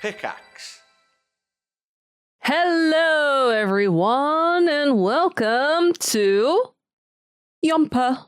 Pickaxe. Hello, everyone, and welcome to YOMP.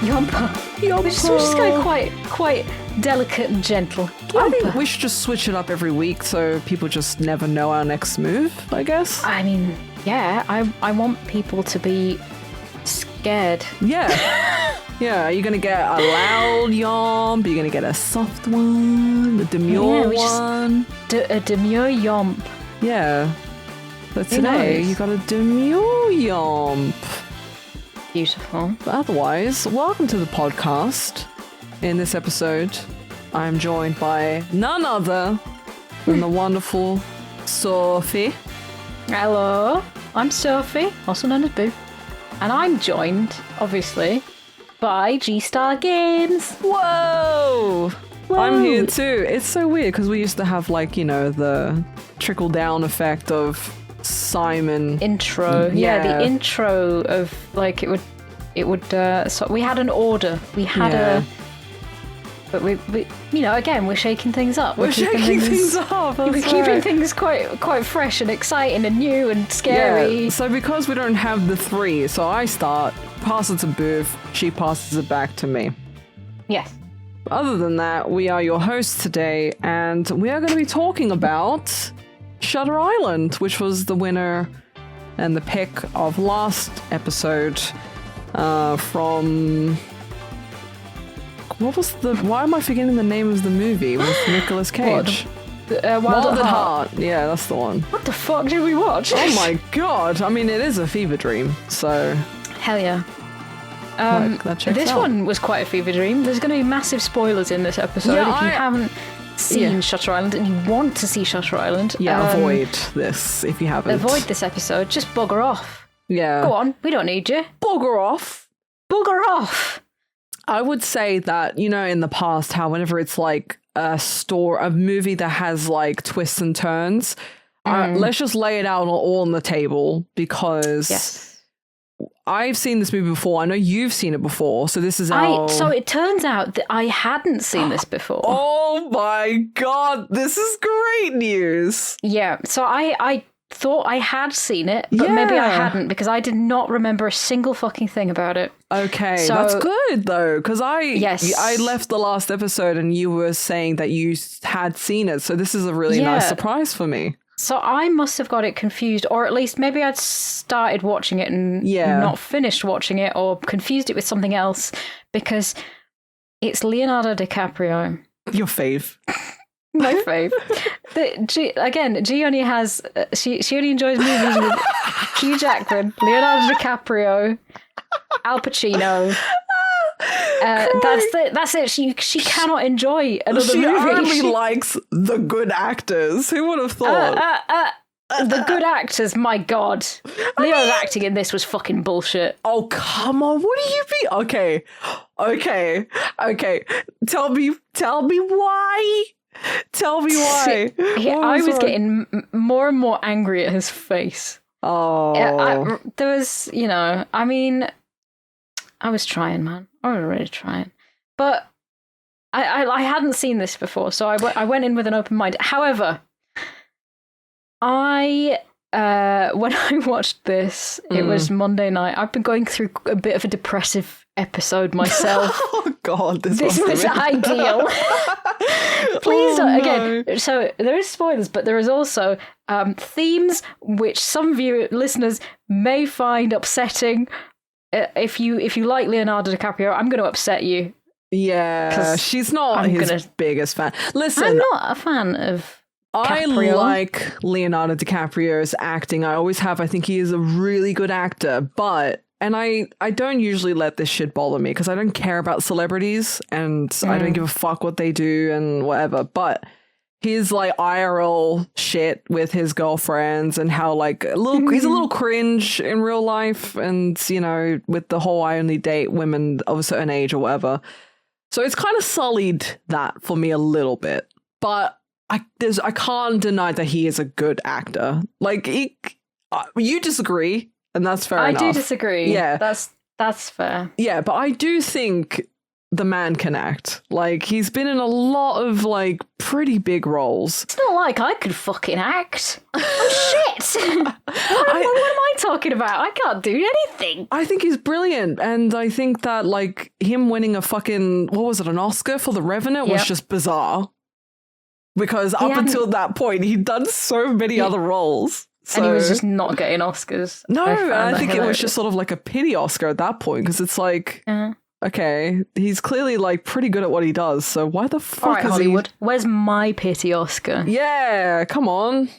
Yompa. We're just going quite delicate and gentle. I think we should just switch it up every week so people just never know our next move, I guess. I mean, yeah, I want people to be scared. Yeah. Yeah, are you going to get a loud yomp? Are you going to get a soft one? A demure one? A demure yomp. Yeah. But today, you got a demure yomp. Beautiful. But otherwise, welcome to the podcast. In this episode, I'm joined by none other than the wonderful Sophie. Hello, I'm Sophie, also known as Boo. And I'm joined, obviously, by G-Star Games. Whoa! I'm here too. It's so weird because we used to have, like, you know, the trickle-down effect of Simon intro. Yeah, the intro of, like, it would so we had an order. We had but we you know, again, we're shaking things up. We're shaking things up. We're keeping things quite fresh and exciting and new and scary. Yeah. So because we don't have the three, so I start, pass it to Booth, she passes it back to me. Yes. Other than that, we are your hosts today, and we are going to be talking about Shutter Island, which was the winner and the pick of last episode from... Why am I forgetting the name of the movie with Nicolas Cage? Wild at Heart. Yeah, that's the one. What the fuck did we watch? Oh my god. I mean, it is a fever dream, so... Hell yeah. This out. one was quite a fever dream. There's going to be massive spoilers in this episode. Yeah, if you haven't seen Shutter Island and you want to see Shutter Island, avoid this if you haven't. Avoid this episode. Just bugger off. Yeah. Go on. We don't need you. Bugger off. Bugger off. I would say that, you know, in the past, how whenever it's like a movie that has like twists and turns, let's just lay it out all on the table because I've seen this movie before. I know you've seen it before, so this is So it turns out that I hadn't seen this before. Oh my god, this is great news. Yeah, so I thought I had seen it, but maybe I hadn't because I did not remember a single fucking thing about it. Okay, so, that's good though, because I left the last episode and you were saying that you had seen it, so this is a really nice surprise for me. So I must have got it confused, or at least maybe I'd started watching it and not finished watching it, or confused it with something else, because it's Leonardo DiCaprio. Your fave. My fave. G only has... She only enjoys movies with Hugh Jackman, Leonardo DiCaprio, Al Pacino. That's it. She cannot enjoy another movie. She only likes the good actors. Who would have thought? The good actors, my god. Leo's acting in this was fucking bullshit. Oh, come on. What do you mean? Okay. Tell me why. Tell me why. I was getting more and more angry at his face. Oh. There was, you know, I mean, I was trying, man. I was really trying. But I hadn't seen this before, so I went in with an open mind. However, when I watched this, it was Monday night. I've been going through a bit of a depressive episode myself. Oh God, this was ideal. Please don't. Again, so there is spoilers, but there is also themes which some of you listeners may find upsetting. If you like Leonardo DiCaprio, I'm going to upset you. Yeah, she's not his biggest fan. Listen, I'm not a fan of DiCaprio. I like Leonardo DiCaprio's acting. I always have. I think he is a really good actor, and I don't usually let this shit bother me because I don't care about celebrities and I don't give a fuck what they do and whatever. But his like IRL shit with his girlfriends and how like he's a little cringe in real life, and you know, with the whole I only date women of a certain age or whatever. So it's kind of sullied that for me a little bit. But I can't deny that he is a good actor. Like, you disagree, and that's fair enough. I do disagree. Yeah. That's fair. Yeah, but I do think the man can act. Like, he's been in a lot of, like, pretty big roles. It's not like I could fucking act. Oh, shit! what am I talking about? I can't do anything. I think he's brilliant, and I think that, like, him winning a fucking, what was it, an Oscar for The Revenant was just bizarre. Because up until that point, he'd done so many other roles. So... And he was just not getting Oscars. No, I think it was just sort of like a pity Oscar at that point, because it's like, okay, he's clearly like pretty good at what he does, so why the fuck All right, is Hollywood, where's my pity Oscar? Yeah, come on.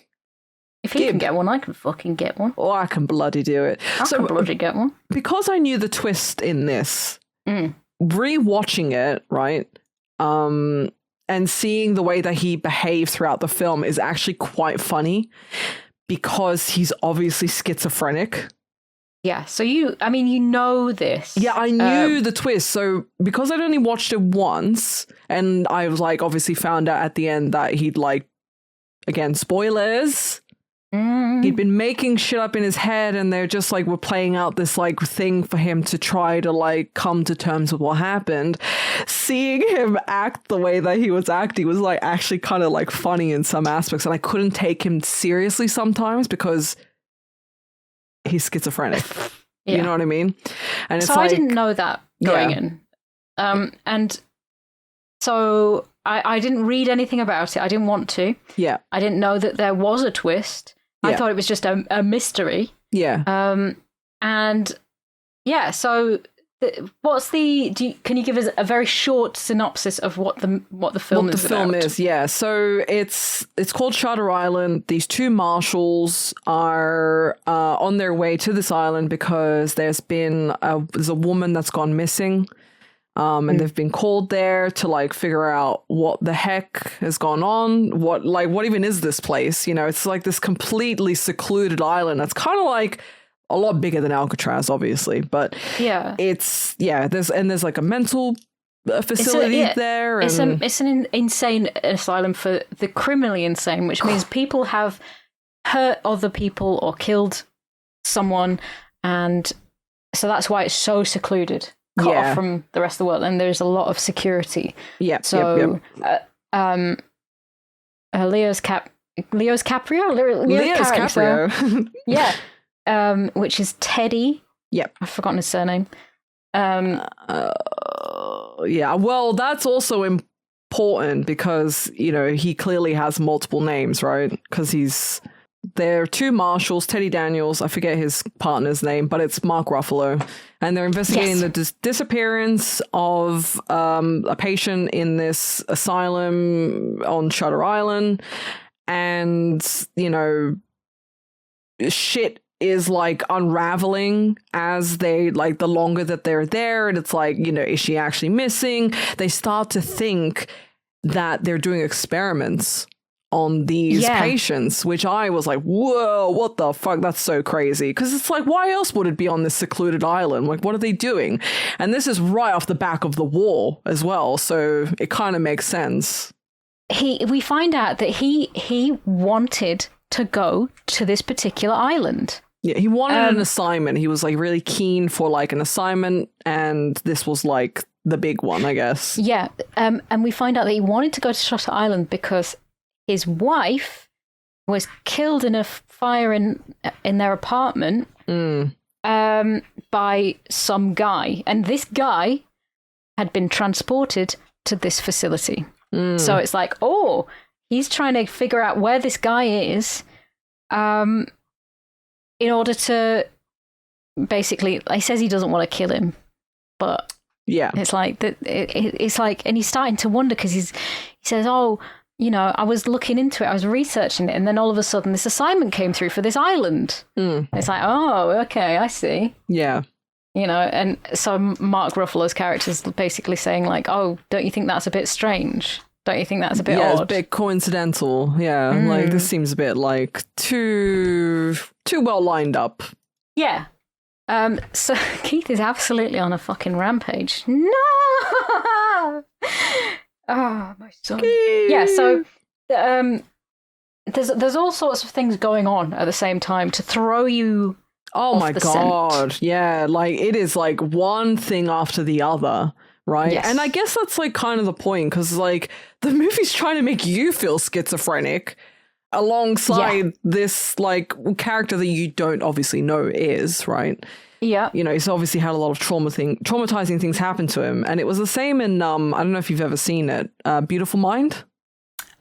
If he can get one, I can fucking get one. Oh, I can bloody do it. I can bloody get one. Because I knew the twist in this, rewatching it, right, and seeing the way that he behaved throughout the film is actually quite funny, because he's obviously schizophrenic. Yeah, so you know this. Yeah, I knew the twist. So because I'd only watched it once, and I was like, obviously found out at the end that he'd like, again, spoilers, he'd been making shit up in his head, and they're just like, were playing out this like thing for him to try to like come to terms with what happened. Seeing him act the way that he was acting was like actually kind of like funny in some aspects, and I couldn't take him seriously sometimes because he's schizophrenic. You know what I mean? And it's so like, I didn't know that going in. And so I didn't read anything about it. I didn't want to. Yeah. I didn't know that there was a twist. I thought it was just a mystery. Yeah. And yeah, so can you give us a very short synopsis of what the film is about? What the film is, yeah. So it's called Shutter Island. These two marshals are on their way to this island because there's a woman that's gone missing. And they've been called there to like figure out what the heck has gone on. What even is this place? You know, it's like this completely secluded island. That's kind of like a lot bigger than Alcatraz, obviously, but there's like a mental facility there. And it's an insane asylum for the criminally insane, which means people have hurt other people or killed someone, and so that's why it's so secluded. Cut off from the rest of the world, and there's a lot of security. Leo's Caprio. Which is Teddy. Yep, I've forgotten his surname. Well, that's also important because he clearly has multiple names, right? Because there are two marshals, Teddy Daniels, I forget his partner's name, but it's Mark Ruffalo. And they're investigating the disappearance of a patient in this asylum on Shutter Island. And, shit is like unraveling as they like the longer that they're there. And it's like, is she actually missing? They start to think that they're doing experiments on these patients, which I was like, whoa, what the fuck? That's so crazy. Because it's like, why else would it be on this secluded island? Like, what are they doing? And this is right off the back of the war as well. So it kind of makes sense. We find out that he wanted to go to this particular island. Yeah, he wanted an assignment. He was like really keen for like an assignment. And this was like the big one, I guess. Yeah. And we find out that he wanted to go to Shutter Island because his wife was killed in a fire in their apartment by some guy. And this guy had been transported to this facility. So it's like, he's trying to figure out where this guy is in order to basically, he says he doesn't want to kill him. But it's like, it's like, and he's starting to wonder because he says, I was looking into it, I was researching it, and then all of a sudden this assignment came through for this island. It's like, okay, I see. Yeah. And so Mark Ruffalo's character is basically saying like, don't you think that's a bit strange? Don't you think that's a bit odd? Yeah, it's a bit coincidental. Yeah, like this seems a bit like too well lined up. Yeah. So Keith is absolutely on a fucking rampage. No! Oh, my son. Yeah, so there's all sorts of things going on at the same time to throw you. Oh my God. Scent. Yeah. Like it is like one thing after the other. Right. Yes. And I guess that's like kind of the point, because like the movie's trying to make you feel schizophrenic alongside this like character that you don't obviously know is, right? Yeah. You know, he's obviously had a lot of traumatizing things happen to him. And it was the same in, I don't know if you've ever seen it, Beautiful Mind.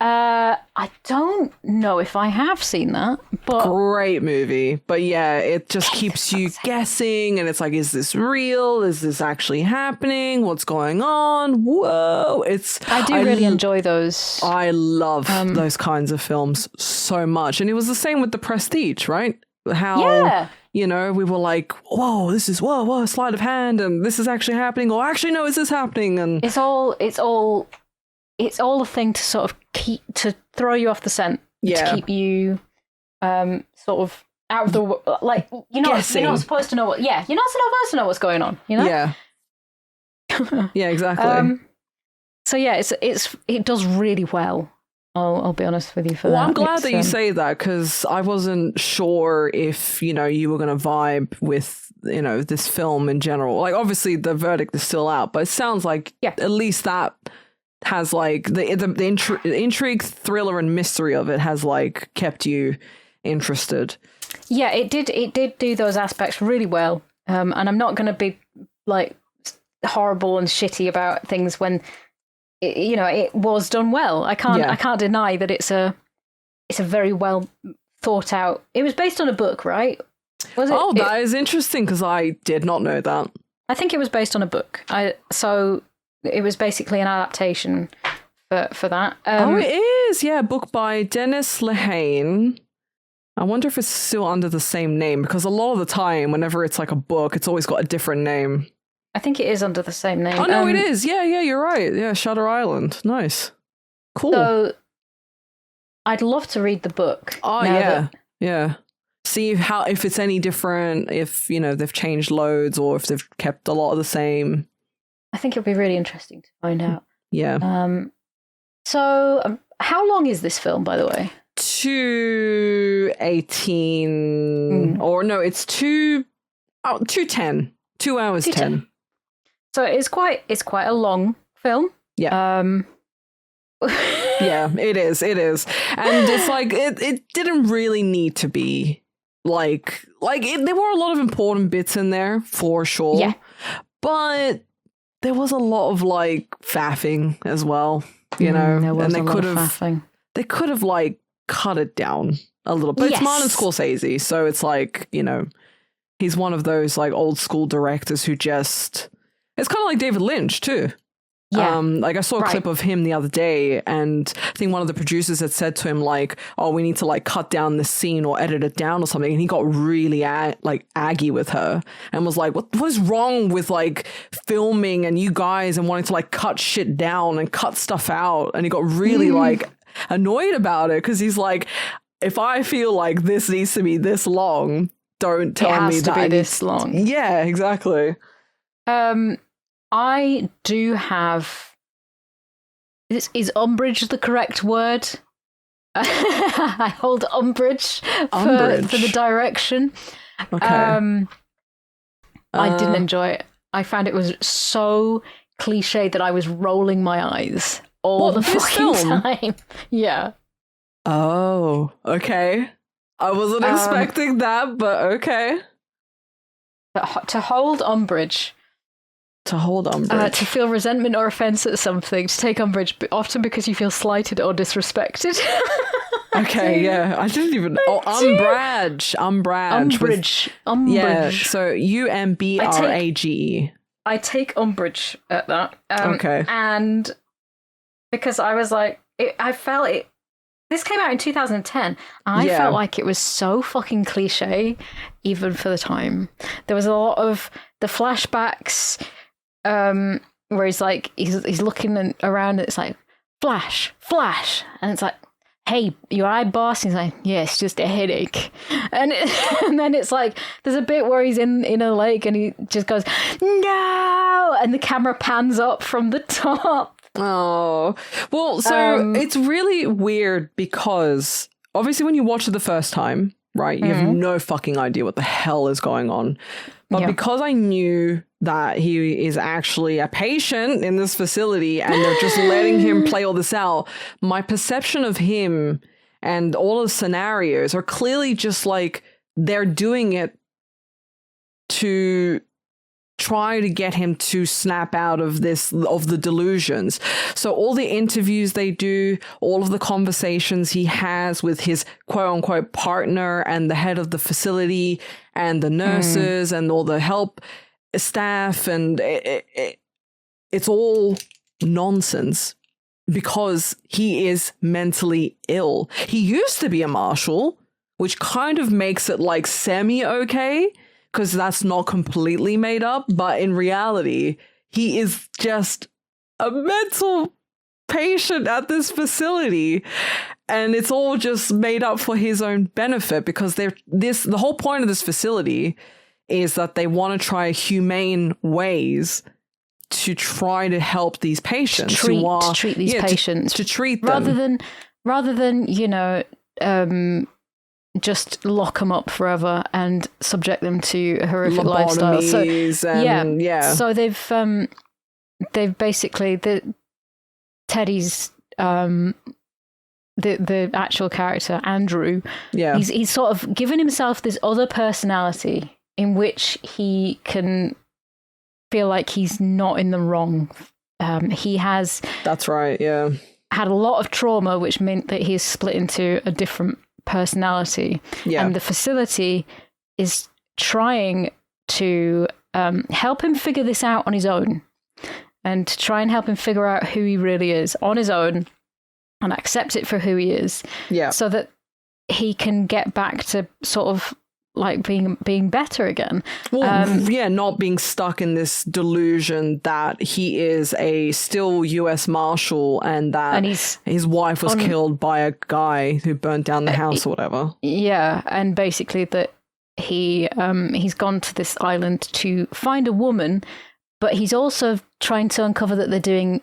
I don't know if I have seen that, but great movie. But yeah, it just keeps you guessing, and it's like, is this real? Is this actually happening? What's going on? Whoa! I really enjoy those. I love those kinds of films so much, and it was the same with The Prestige, right? How you know, we were like, whoa, this is whoa, sleight of hand, and this is actually happening, or actually no, is this happening? And it's all a thing to sort of to throw you off the scent, to keep you sort of out of the like you're not supposed to know what you're not supposed to know what's going on, you know. Yeah exactly. So yeah, it does really well. I'll be honest with you for that. Well, I'm glad that you say that, because I wasn't sure if, you know, you were going to vibe with, you know, this film in general. Like, obviously the verdict is still out, but it sounds like at least that has like the intrigue, thriller and mystery of it has like kept you interested. Yeah, it did do those aspects really well. And I'm not going to be like horrible and shitty about things when it was done well. I can't deny that it's a very well thought out. It was based on a book, right? Was it? Oh, that is interesting, because I did not know that. I think it was based on a book. So it was basically an adaptation for that. It is. Yeah, book by Dennis Lehane. I wonder if it's still under the same name, because a lot of the time, whenever it's like a book, it's always got a different name. I think it is under the same name. Oh, no, it is. Yeah, you're right. Yeah, Shutter Island. Nice. Cool. So I'd love to read the book. Oh, yeah. See if it's any different, if, you know, they've changed loads or if they've kept a lot of the same. I think it'll be really interesting to find out. Yeah. So how long is this film, by the way? 2:18. Or no, it's 2:10. 2 hours 10. So it's quite a long film. Yeah. Yeah, it is. And it's like it didn't really need to be like there were a lot of important bits in there for sure. Yeah. But there was a lot of like faffing as well, you know. And they could have like cut it down a little bit. It's Martin Scorsese, so it's like, you know, he's one of those like old school directors who just, it's kind of like David Lynch too. Yeah. Like I saw a clip of him the other day, and I think one of the producers had said to him like, oh, we need to like cut down this scene or edit it down or something. And he got really aggy with her and was like, what is wrong with like filming and you guys and wanting to like cut shit down and cut stuff out? And he got really like annoyed about it, because he's like, if I feel like this needs to be this long, don't tell me that it has to be this long. Yeah, exactly. I do have. Is umbrage the correct word? I hold umbrage for the direction. Okay. I didn't enjoy it. I found it was so cliche that I was rolling my eyes all the fucking time. Yeah. Oh, okay. I wasn't expecting that, but okay. To hold umbrage. To feel resentment or offence at something, to take umbrage, but often because you feel slighted or disrespected. Okay, yeah. I didn't even... umbrage. Umbrage. Yeah, so UMBRAGE. I take umbrage at that. Okay. And because I was like... I felt it... This came out in 2010. I felt like it was so fucking cliche, even for the time. There was a lot of the flashbacks... where he's like he's looking around and it's like flash, and it's like, hey, you alright, boss? And he's like, yes, just a headache. And then it's like there's a bit where he's in a lake and he just goes, no, and the camera pans up from the top Oh, well, so it's really weird because obviously when you watch it the first time, right, you have no fucking idea what the hell is going on. But because I knew that he is actually a patient in this facility and they're just letting him play all this out, my perception of him and all the scenarios are clearly just like they're doing it to try to get him to snap out of the delusions. So all the interviews they do, all of the conversations he has with his quote unquote partner and the head of the facility and the nurses and all the help staff, and it's all nonsense because he is mentally ill. He used to be a marshal, which kind of makes it like semi-okay, because that's not completely made up, but in reality, he is just a mental patient at this facility, and it's all just made up for his own benefit because the whole point of this facility is that they want to try humane ways to try to help these patients to treat these patients, to treat them rather than just lock them up forever and subject them to a horrific lifestyle. So they've basically Teddy's the actual character Andrew. Yeah, he's sort of given himself this other personality in which he can feel like he's not in the wrong. He has that's right. Yeah, had a lot of trauma, which meant that he's split into a different personality, and the facility is trying to help him figure this out on his own, and to try and help him figure out who he really is on his own and accept it for who he is, so that he can get back to sort of like being better again. Well, not being stuck in this delusion that he is a still US Marshal and that his wife was killed by a guy who burnt down the house or whatever. Yeah, and basically that he's gone to this island to find a woman, but he's also trying to uncover that they're doing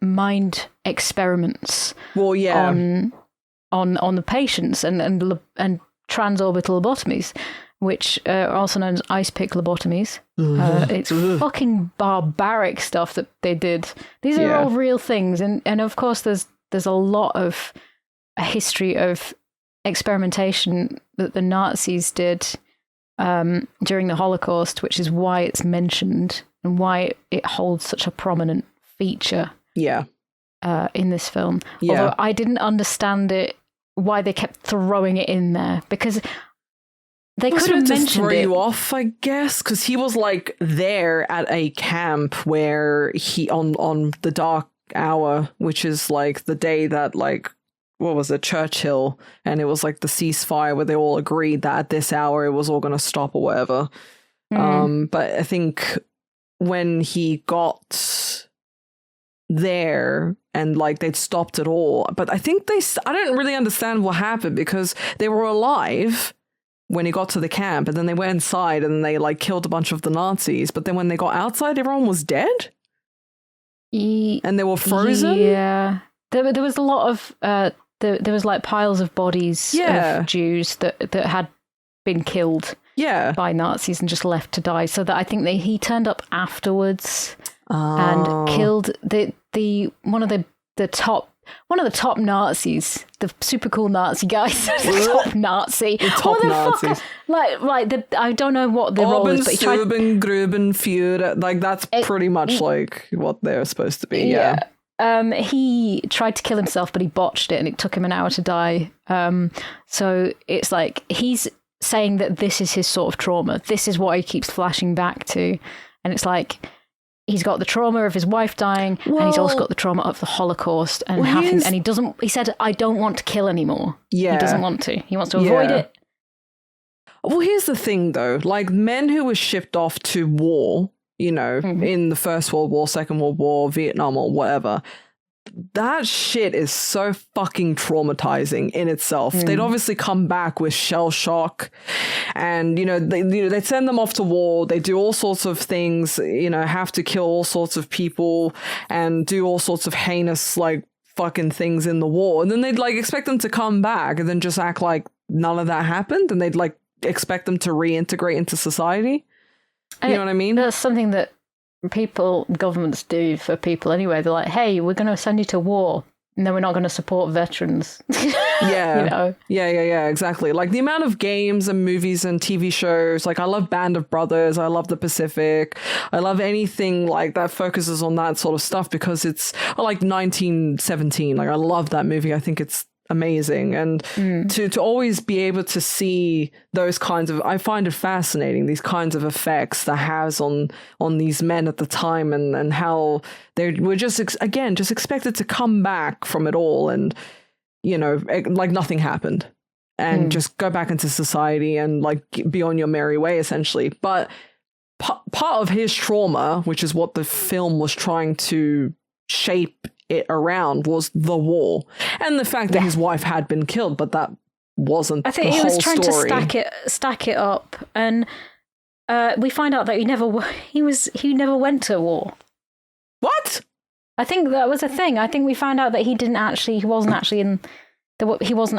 mind experiments. Well, yeah, on the patients and transorbital lobotomies, which are also known as ice pick lobotomies. It's fucking barbaric stuff that they did. These are all real things, and of course there's a lot of a history of experimentation that the Nazis did during the Holocaust, which is why it's mentioned and why it holds such a prominent feature in this film. Although I didn't understand it, why they kept throwing it in there, because they could have mentioned throw you off, I guess, because he was like there at a camp where he on the dark hour, which is like the day that like what was it, Churchill, and it was like the ceasefire where they all agreed that at this hour it was all going to stop or whatever. But I think when he got there and like they'd stopped it all, but I think I don't really understand what happened, because they were alive when he got to the camp, and then they went inside and they like killed a bunch of the Nazis, but then when they got outside everyone was dead and they were frozen. There was a lot of there was like piles of bodies of Jews that had been killed by Nazis and just left to die, so that I think he turned up afterwards and killed the one of the top Nazis, the super cool Nazi guys. The top Nazi. The top Nazis. I don't know what the role is, but he tried... Gruben, Führer, like that's pretty much like what they're supposed to be. He tried to kill himself, but he botched it and it took him an hour to die. So it's like he's saying that this is his sort of trauma. This is what he keeps flashing back to. And it's like he's got the trauma of his wife dying, and he's also got the trauma of the Holocaust and he said, I don't want to kill anymore. He doesn't want to. He wants to avoid it. Well, here's the thing though, like men who were shipped off to war, you know, in the First World War, Second World War, Vietnam or whatever, that shit is so fucking traumatizing in itself. They'd obviously come back with shell shock, and they send them off to war. They do all sorts of things, have to kill all sorts of people and do all sorts of heinous like fucking things in the war, and then they'd like expect them to come back and then just act like none of that happened, and they'd like expect them to reintegrate into society. You know what I mean? That's something that governments do for people anyway. They're like, hey, we're going to send you to war, and then we're not going to support veterans. Yeah. Yeah, exactly. Like the amount of games and movies and TV shows, like I love Band of Brothers, I love The Pacific, I love anything like that focuses on that sort of stuff, because it's like 1917. Like I love that movie. I think it's amazing, and to always be able to see those kinds of, I find it fascinating, these kinds of effects that has on these men at the time, and how they were just just expected to come back from it all, and like nothing happened, and just go back into society and like be on your merry way essentially. But part of his trauma, which is what the film was trying to shape it around, was the war and the fact that his wife had been killed, but that wasn't. I think he was trying to stack it up, and we find out that he never went to war. What? I think that was a thing. I think we found out that he wasn't actually he wasn't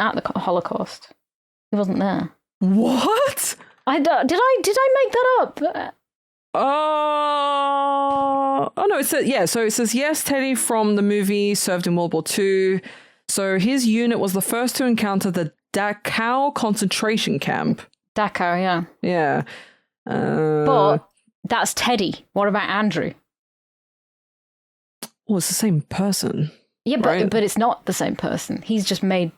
at the Holocaust. He wasn't there. What? Did I make that up? Oh no! It says So it says yes. Teddy from the movie served in World War II. So his unit was the first to encounter the Dachau concentration camp. Dachau, yeah. Yeah. But that's Teddy. What about Andrew? Well, it's the same person. Yeah, but it's not the same person. He's just made.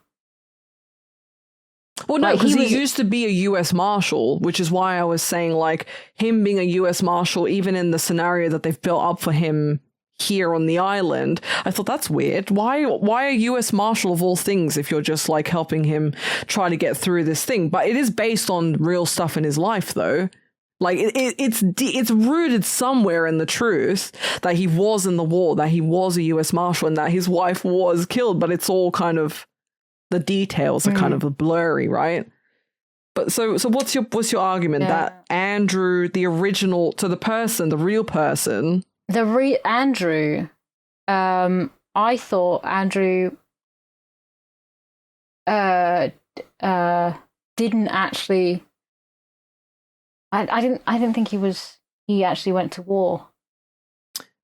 Well, no, because he used to be a U.S. Marshal, which is why I was saying, like, him being a U.S. Marshal, even in the scenario that they've built up for him here on the island, I thought that's weird. Why a U.S. Marshal of all things if you're just, like, helping him try to get through this thing? But it is based on real stuff in his life, though. Like, it's rooted somewhere in the truth that he was in the war, that he was a U.S. Marshal, and that his wife was killed, but it's all kind of... The details are kind of blurry, right? But so what's your argument that Andrew, the original, to the real person, Andrew, I thought Andrew didn't actually. I didn't think he actually went to war.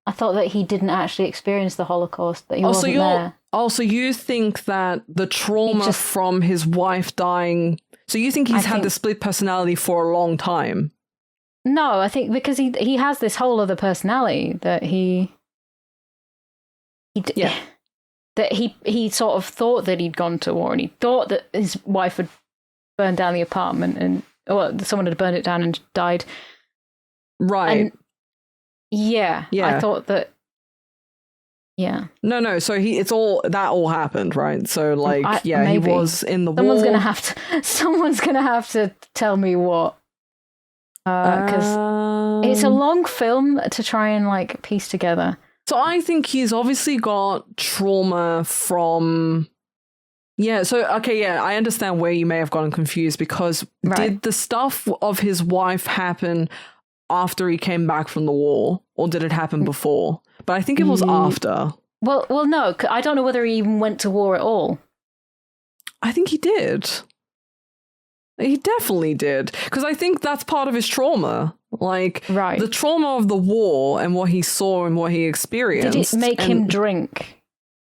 I thought that he didn't actually experience the Holocaust, that he wasn't there. Also, you think that the trauma from his wife dying... So you think he's had the split personality for a long time? No, I think because he has this whole other personality that he sort of thought that he'd gone to war, and he thought that his wife had burned down the apartment, and someone had burned it down and died. Right. And yeah, I thought that. Yeah. No. So that all happened, right? So like, maybe. He was in the war. Someone's gonna have to tell me what, because it's a long film to try and like piece together. So I think he's obviously got trauma from. Yeah. So I understand where you may have gotten confused, because did the stuff of his wife happen after he came back from the war, or did it happen before? But I think it was after. Well, no, I don't know whether he even went to war at all. I think he did. He definitely did, because I think that's part of his trauma. Like, the trauma of the war and what he saw and what he experienced. Did it make him drink?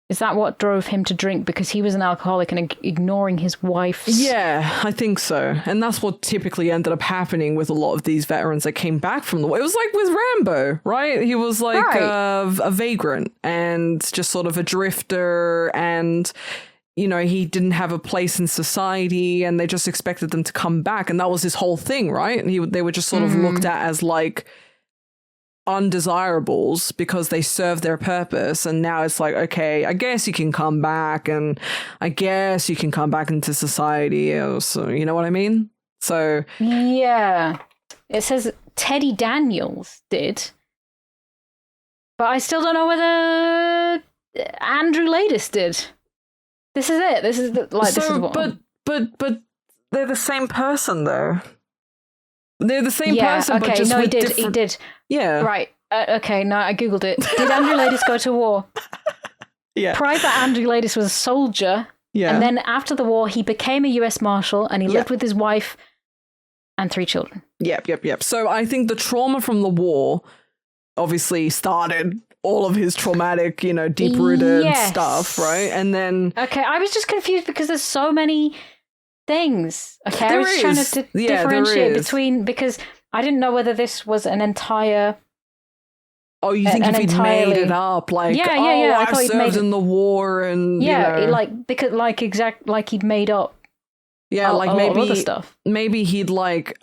Is that what drove him to drink? Because he was an alcoholic and ignoring his wife's... Yeah, I think so. And that's what typically ended up happening with a lot of these veterans that came back from the war. It was like with Rambo, right? He was like a vagrant and just sort of a drifter, and, he didn't have a place in society, and they just expected them to come back. And that was his whole thing, right? And they were just sort of looked at as like undesirables because they serve their purpose. And now it's like, okay, I guess you can come back, and I guess you can come back into society. So, you know what I mean? So yeah, it says Teddy Daniels did, but I still don't know whether Andrew Ladis did. This is it. This is this is what. But they're the same person though. They're the same person, but just with different... he did. Yeah. Right. Okay, no, I googled it. Did Andrew Ladis go to war? Yeah. Private Andrew Ladis was a soldier. Yeah. And then after the war, he became a US Marshal and he lived with his wife and 3 children. Yep. So I think the trauma from the war obviously started all of his traumatic, deep-rooted stuff, right? And then... Okay, I was just confused because there's so many things. Okay, I was trying to differentiate between... Because I didn't know whether this was an entire... Oh, you think if he'd made it up, like, I served in the war and, like he'd made up maybe other stuff. Maybe he'd,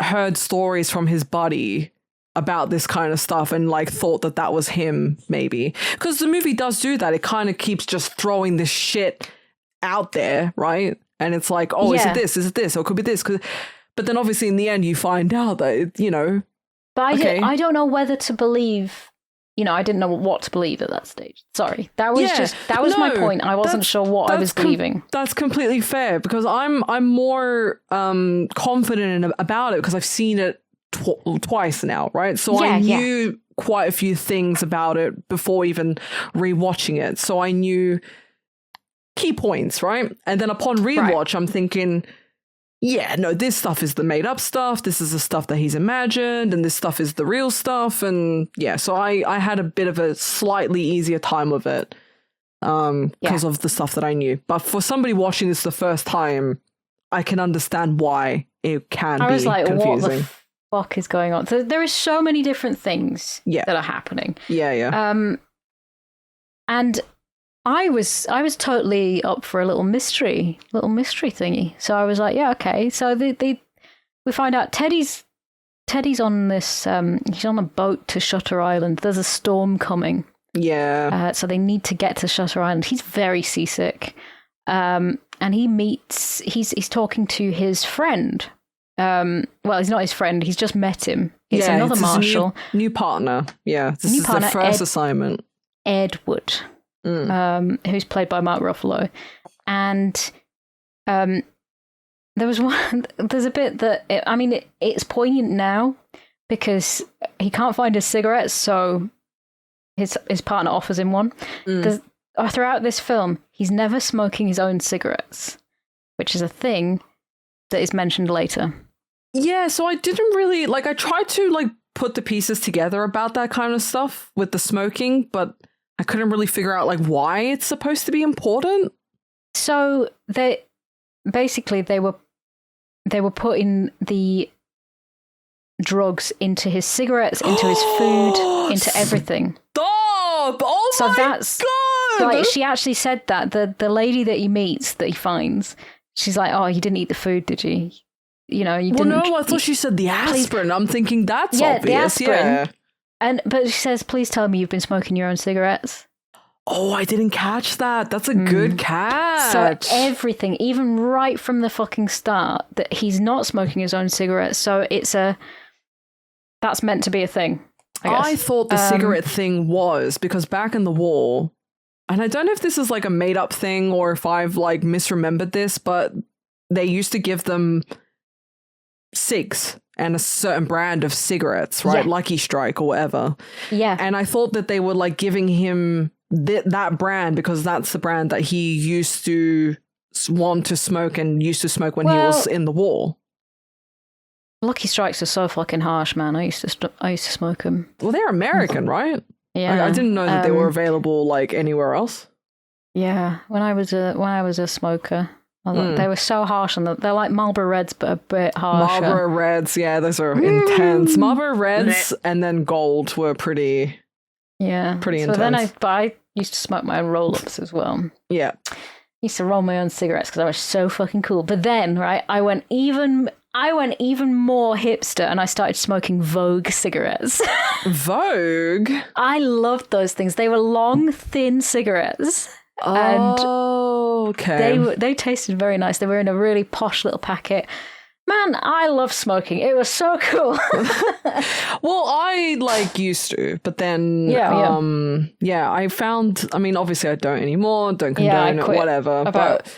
heard stories from his buddy about this kind of stuff and, thought that was him, maybe. Because the movie does do that. It kind of keeps just throwing this shit out there, right? And it's like, is it this? Is it this? Or it could be this. But then, obviously, in the end, you find out that, But I don't know whether to believe... I didn't know what to believe at that stage. Sorry. That was my point. I wasn't sure what I was believing. That's completely fair because I'm more confident about it because I've seen it twice now, right? So I knew quite a few things about it before even rewatching it. So I knew key points, right? And then upon rewatch, I'm thinking... Yeah, no, this stuff is the made up stuff. This is the stuff that he's imagined, and this stuff is the real stuff. And yeah, so I had a bit of a slightly easier time with it because of the stuff that I knew. But for somebody watching this the first time, I can understand why it can be confusing. I was like, what the fuck is going on? So there are so many different things that are happening. Yeah. And I was totally up for a little mystery thingy. So I was like, yeah, okay. So we find out Teddy's on this. He's on a boat to Shutter Island. There's a storm coming. Yeah. So they need to get to Shutter Island. He's very seasick. And he's talking to his friend. Well, he's not his friend. He's just met him. It's another marshal. New partner. Yeah. This is their first assignment. Edward. Who's played by Mark Ruffalo, and there's a bit that it's poignant now because he can't find his cigarettes, so his partner offers him one. Throughout this film, he's never smoking his own cigarettes, which is a thing that is mentioned later. Yeah, so I didn't really I tried to put the pieces together about that kind of stuff with the smoking, but I couldn't really figure out why it's supposed to be important. So they were putting the drugs into his cigarettes, into his food, into everything. Stop! Oh so my God! She actually said that the lady that he meets, that he finds, she's like, "Oh, you didn't eat the food, did you? You didn't." Well, no, I thought she said the aspirin. I'm thinking that's obvious. The aspirin. But she says, please tell me you've been smoking your own cigarettes. Oh, I didn't catch that. That's a good catch. So everything, even right from the fucking start, that he's not smoking his own cigarettes. So that's meant to be a thing, I guess. I thought the cigarette thing was because back in the war, and I don't know if this is a made up thing or if I've misremembered this, but they used to give them cigs and a certain brand of cigarettes, right? Lucky Strike or whatever. Yeah. And I thought that they were giving him that brand because that's the brand that he used to want to smoke and used to smoke when he was in the war. Lucky Strikes are so fucking harsh, man. I used to smoke them. Well, they're American, right? Yeah. I didn't know that they were available anywhere else. Yeah. When I was a smoker. They were so harsh, and they're like Marlboro Reds, but a bit harsher. Marlboro Reds, yeah, those are intense. Marlboro Reds and then Gold were pretty intense. So then I used to smoke my own roll-ups as well. Yeah. Used to roll my own cigarettes because I was so fucking cool. But then, right, I went even more hipster, and I started smoking Vogue cigarettes. Vogue? I loved those things. They were long, thin cigarettes. Oh, okay. They tasted very nice. They were in a really posh little packet. Man, I love smoking. It was so cool. Well, I used to, but then I found, I mean, obviously I don't anymore, don't condone it, whatever. But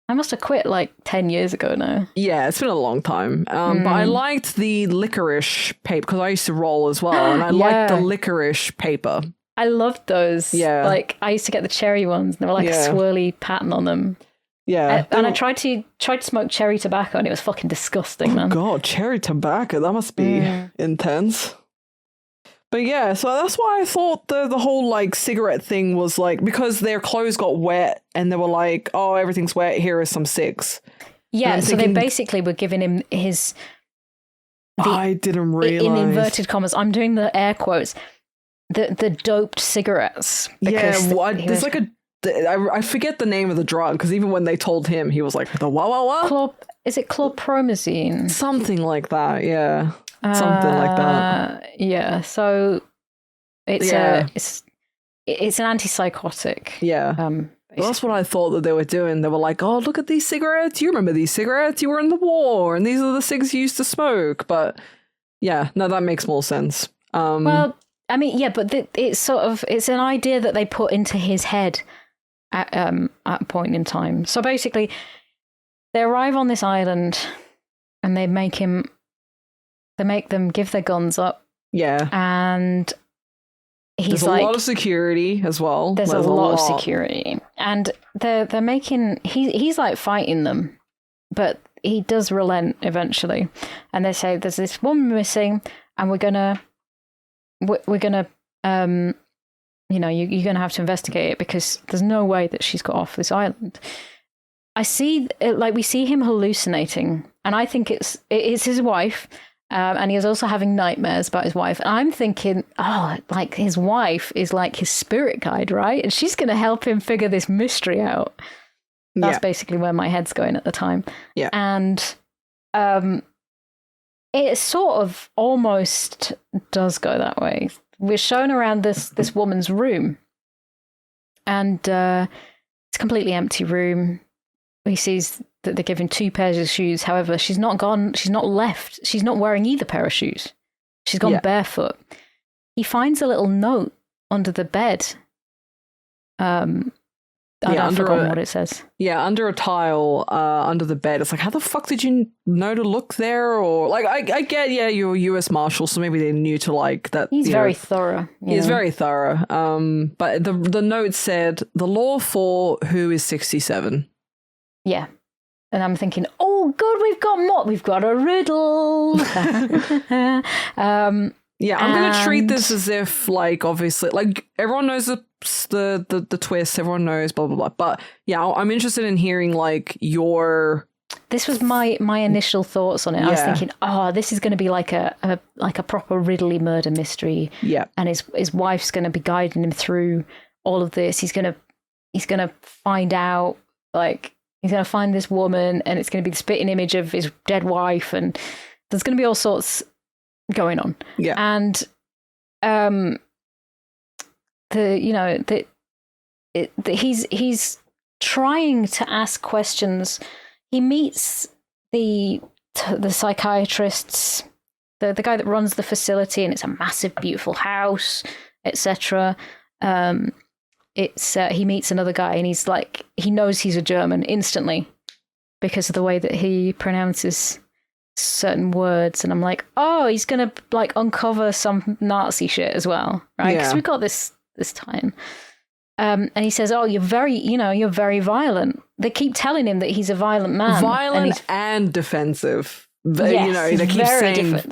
I must have quit like 10 years ago now. Yeah, it's been a long time. But I liked the licorice paper because I used to roll as well, and I liked the licorice paper. I loved those. Yeah. Like, I used to get the cherry ones, and they were like a swirly pattern on them. Yeah. And I tried to smoke cherry tobacco, and it was fucking disgusting, man. God, cherry tobacco, that must be intense. But yeah, so that's why I thought the whole like cigarette thing was like, because their clothes got wet and they were like, oh, everything's wet, here are some cigs. Yeah, so they basically were giving him I didn't realize. In inverted commas, I'm doing the air quotes, the doped cigarettes. There's like I forget the name of the drug, because even when they told him, he was like, the what? Is it chlorpromazine? Something like that, yeah. Something like that. Yeah, so it's an antipsychotic. Yeah. Well, that's what I thought that they were doing. They were like, oh, look at these cigarettes. You remember these cigarettes? You were in the war, and these are the cigs you used to smoke. But yeah, no, that makes more sense. Well, I mean, yeah, but it's an idea that they put into his head at a point in time. So basically, they arrive on this island and they make them give their guns up. Yeah. And there's a lot of security as well. There's a lot of security. And they're making, he's like fighting them, but he does relent eventually. And they say, there's this woman missing, and we're gonna you're gonna have to investigate it, because there's no way that she's got off this island. We see him hallucinating, and I think it's his wife. And he was also having nightmares about his wife. And I'm thinking, like his wife is like his spirit guide, right? And she's going to help him figure this mystery out. That's basically where my head's going at the time. Yeah. And it sort of almost does go that way. We're shown around this woman's room. And it's a completely empty room. He sees that they're given 2 pairs of shoes. However, she's not left. She's not wearing either pair of shoes. She's gone barefoot. He finds a little note under the bed. I've forgotten what it says. Yeah, under a tile, under the bed. It's like, how the fuck did you know to look there? Or like, I get, you're a US Marshal, so maybe they knew to like that. He's very thorough. He's very thorough. But the note said, the law for who is 67. Yeah. And I'm thinking, oh, good, we've got more. We've got a riddle. I'm going to treat this as if, like, obviously, like, everyone knows the twist. Everyone knows, blah, blah, blah. But, yeah, I'm interested in hearing, like, your... This was my initial thoughts on it. I was thinking, this is going to be like a proper riddly murder mystery. Yeah. And his wife's going to be guiding him through all of this. He's going to find out, like... He's going to find this woman, and it's going to be the spitting image of his dead wife, and there's going to be all sorts going on. Yeah. And he's trying to ask questions. He meets the psychiatrists, the guy that runs the facility, and it's a massive, beautiful house, etc. He meets another guy, and he's like, he knows he's a German instantly because of the way that he pronounces certain words. And I'm like, oh, he's going to like uncover some Nazi shit as well, right? Because we've got this time. And he says, oh, you're very violent. They keep telling him that he's a violent man. Violent and defensive. They keep saying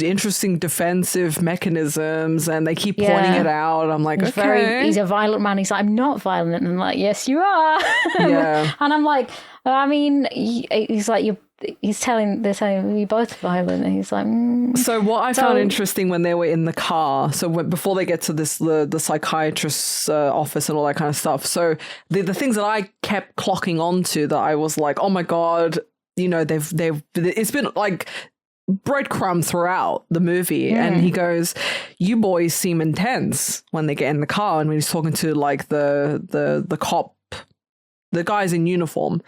interesting defensive mechanisms, and they keep pointing it out. I'm like, he's a violent man. He's like, I'm not violent. And I'm like, yes, you are. Yeah. And I'm like, I mean, he's like, they're telling him you're both violent. And he's like, So what I found interesting when they were in the car, before they get to the psychiatrist's office and all that kind of stuff. So the things that I kept clocking onto that I was like, oh my God, it's been like breadcrumb throughout the movie. And he goes, you boys seem intense when they get in the car. And when he's talking to like the cop, the guys in uniform.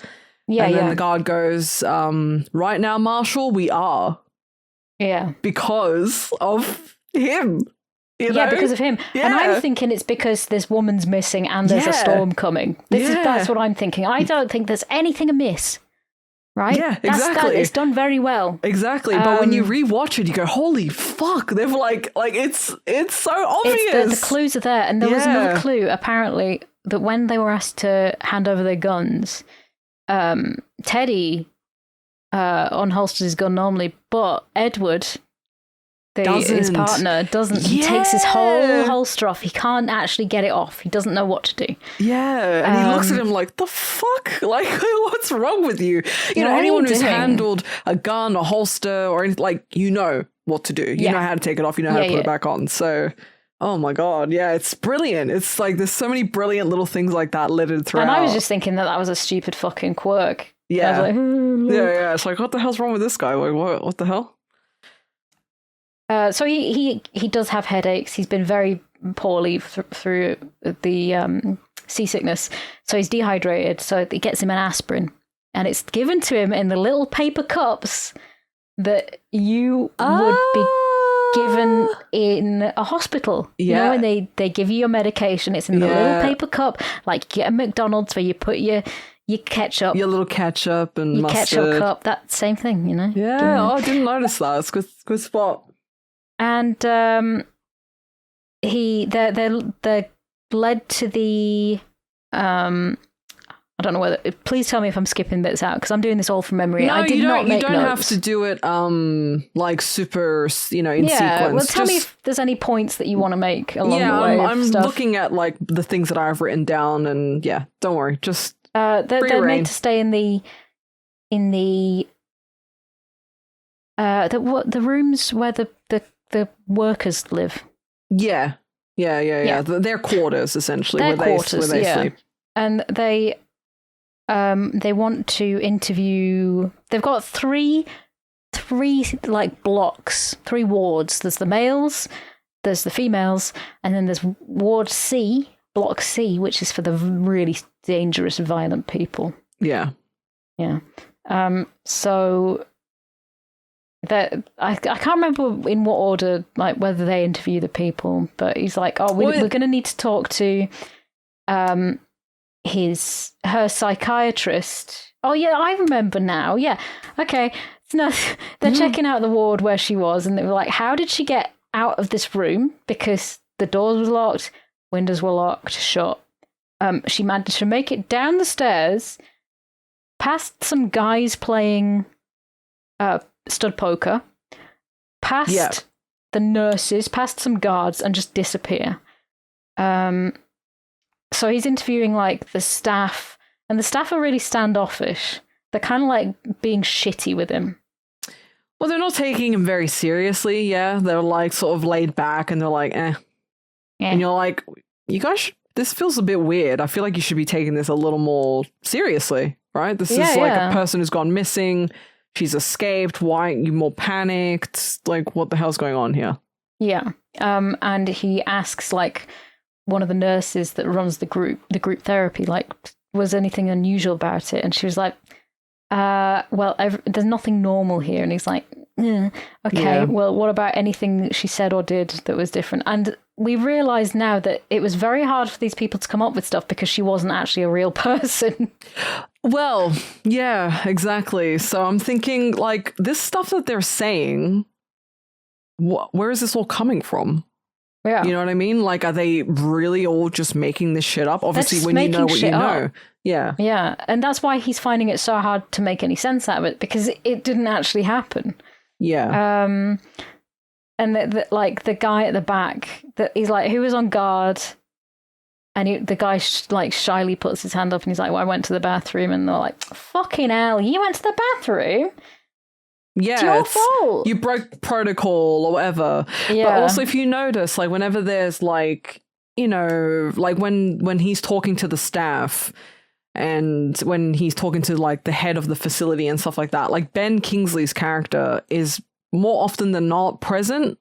Yeah, and then yeah. the guard goes, right now, Marshal, we are. Yeah. Because of him. You know? Yeah, because of him. Yeah. And I'm thinking it's because this woman's missing and there's a storm coming. That's what I'm thinking. I don't think there's anything amiss. Right? Yeah, exactly. It's done very well. Exactly. But when you rewatch it, you go, holy fuck. They've like it's so obvious. The clues are there. And there was another clue, apparently, that when they were asked to hand over their guns, Teddy unholsters his gun normally, but Edward, his partner, doesn't. He takes his whole holster off. He can't actually get it off. He doesn't know what to do. Yeah, and he looks at him like, the fuck? Like, what's wrong with you? You know, anyone who's handled a gun, a holster, or anything, like, you know what to do. You know how to take it off. You know how to put it back on. So, oh my God. Yeah, it's brilliant. It's like, there's so many brilliant little things like that littered throughout. And I was just thinking that was a stupid fucking quirk. Yeah. I was like, yeah. It's like, what the hell's wrong with this guy? Like, what the hell? So he does have headaches. He's been very poorly through the seasickness. So he's dehydrated. So it gets him an aspirin. And it's given to him in the little paper cups that you would be given in a hospital. Yeah. You know, when they give you your medication, it's in the little paper cup, like you get a McDonald's where you put your ketchup. Your little ketchup and your mustard. Ketchup cup, that same thing, you know? Yeah, I didn't notice that. It's good spot. And they're led to the I don't know whether. Please tell me if I'm skipping bits out because I'm doing this all from memory. No, I did not make you don't have notes. to do it like super, in sequence. Well, tell me if there's any points that you want to make along the way. I'm stuff. looking at like the things that I've written down, and don't worry, just they're made to stay in the rooms where the workers live. Yeah. Their quarters essentially, Their where quarters, they sleep. And they want to interview. They've got three like blocks, 3 wards. There's the males, there's the females, and then there's Ward C, Block C, which is for the really dangerous, violent people. Yeah. So that I can't remember in what order, like whether they interview the people, but he's like, we're going to need to talk to her psychiatrist. Oh yeah, I remember now. Yeah, okay. No, they're checking out the ward where she was, and they were like, how did she get out of this room? Because the doors were locked, windows were locked, shut. She managed to make it down the stairs, past some guys playing stud poker, past the nurses, past some guards, and just disappear. So he's interviewing like the staff, and the staff are really standoffish. They're kind of like being shitty with him. Well, they're not taking him very seriously. Yeah, they're like sort of laid back, and they're like, eh. And you're like, you guys, this feels a bit weird. I feel like you should be taking this a little more seriously, right? This is like a person who's gone missing. She's escaped. Why aren't you more panicked? Like, what the hell's going on here? Yeah. And he asks, like, one of the nurses that runs the group therapy, like, was anything unusual about it? And she was like, there's nothing normal here. And he's like, okay, well, what about anything that she said or did that was different? And we realize now that it was very hard for these people to come up with stuff because she wasn't actually a real person. Well, yeah, exactly. So I'm thinking, like, this stuff that they're saying, where is this all coming from? Yeah. You know what I mean? Like, are they really all just making this shit up? Obviously, when you know what you know. Yeah. Yeah. And that's why he's finding it so hard to make any sense out of it, because it didn't actually happen. Yeah. And like the guy at the back, that he's like, who was on guard? And the guy like shyly puts his hand up and he's like, well, I went to the bathroom. And they're like, fucking hell, you went to the bathroom? Yeah, it's your fault. You broke protocol or whatever. Yeah. But also, if you notice, like, whenever there's like, you know, like when he's talking to the staff and when he's talking to like the head of the facility and stuff like that, like Ben Kingsley's character is more often than not present.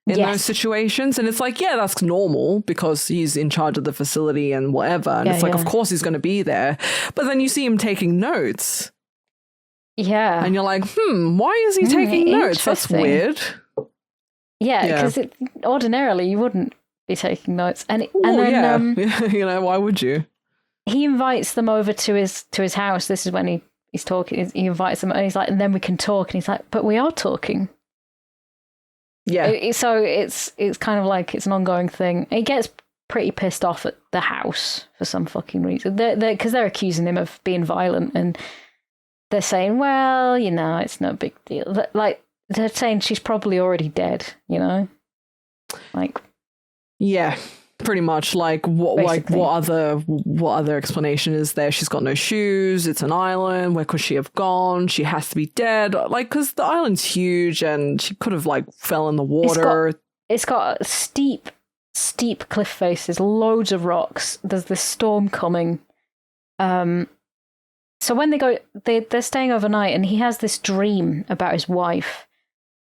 in those situations. And it's like, yeah, that's normal because he's in charge of the facility and whatever. And it's like, of course he's going to be there. But then you see him taking notes. Yeah. And you're like, why is he taking notes? That's weird. Yeah, because ordinarily you wouldn't be taking notes. And you know, why would you? He invites them over to his house. This is when he's talking. He invites them and he's like, and then we can talk. And he's like, but we are talking. Yeah. So it's kind of like it's an ongoing thing. He gets pretty pissed off at the house for some fucking reason. Because they're accusing him of being violent, and they're saying, well, you know, it's no big deal. Like, they're saying she's probably already dead, you know? Like, yeah, pretty much. Like, what other explanation is there? She's got no shoes. It's an island. Where could she have gone? She has to be dead. Like, because the island's huge, and she could have like fell in the water. It's got steep cliff faces, loads of rocks. There's this storm coming. So when they go, they're staying overnight, and he has this dream about his wife.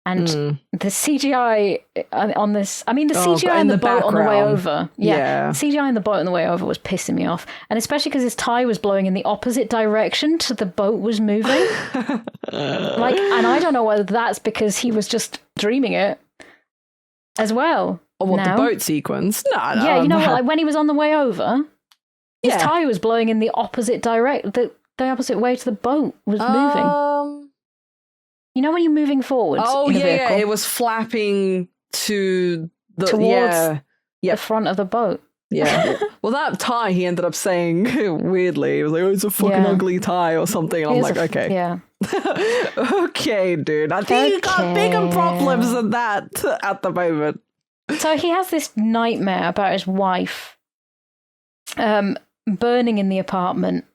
And the CGI on this, I mean, the CGI in the boat on the way over. Yeah. CGI in the boat on the way over was pissing me off. And especially because his tie was blowing in the opposite direction to the boat was moving. And I don't know whether that's because he was just dreaming it as well. Or what, the boat sequence? No. Yeah, you know what? Like when he was on the way over, his tie was blowing in the opposite the opposite way to the boat was moving. You know when you're moving forwards? Oh, in a vehicle, it was flapping towards the front of the boat. Yeah. Well, that tie, he ended up saying weirdly, it was like, oh, it's a fucking ugly tie or something. And I'm like, okay. Yeah. Okay, dude. I think you got bigger problems than that at the moment. So he has this nightmare about his wife burning in the apartment.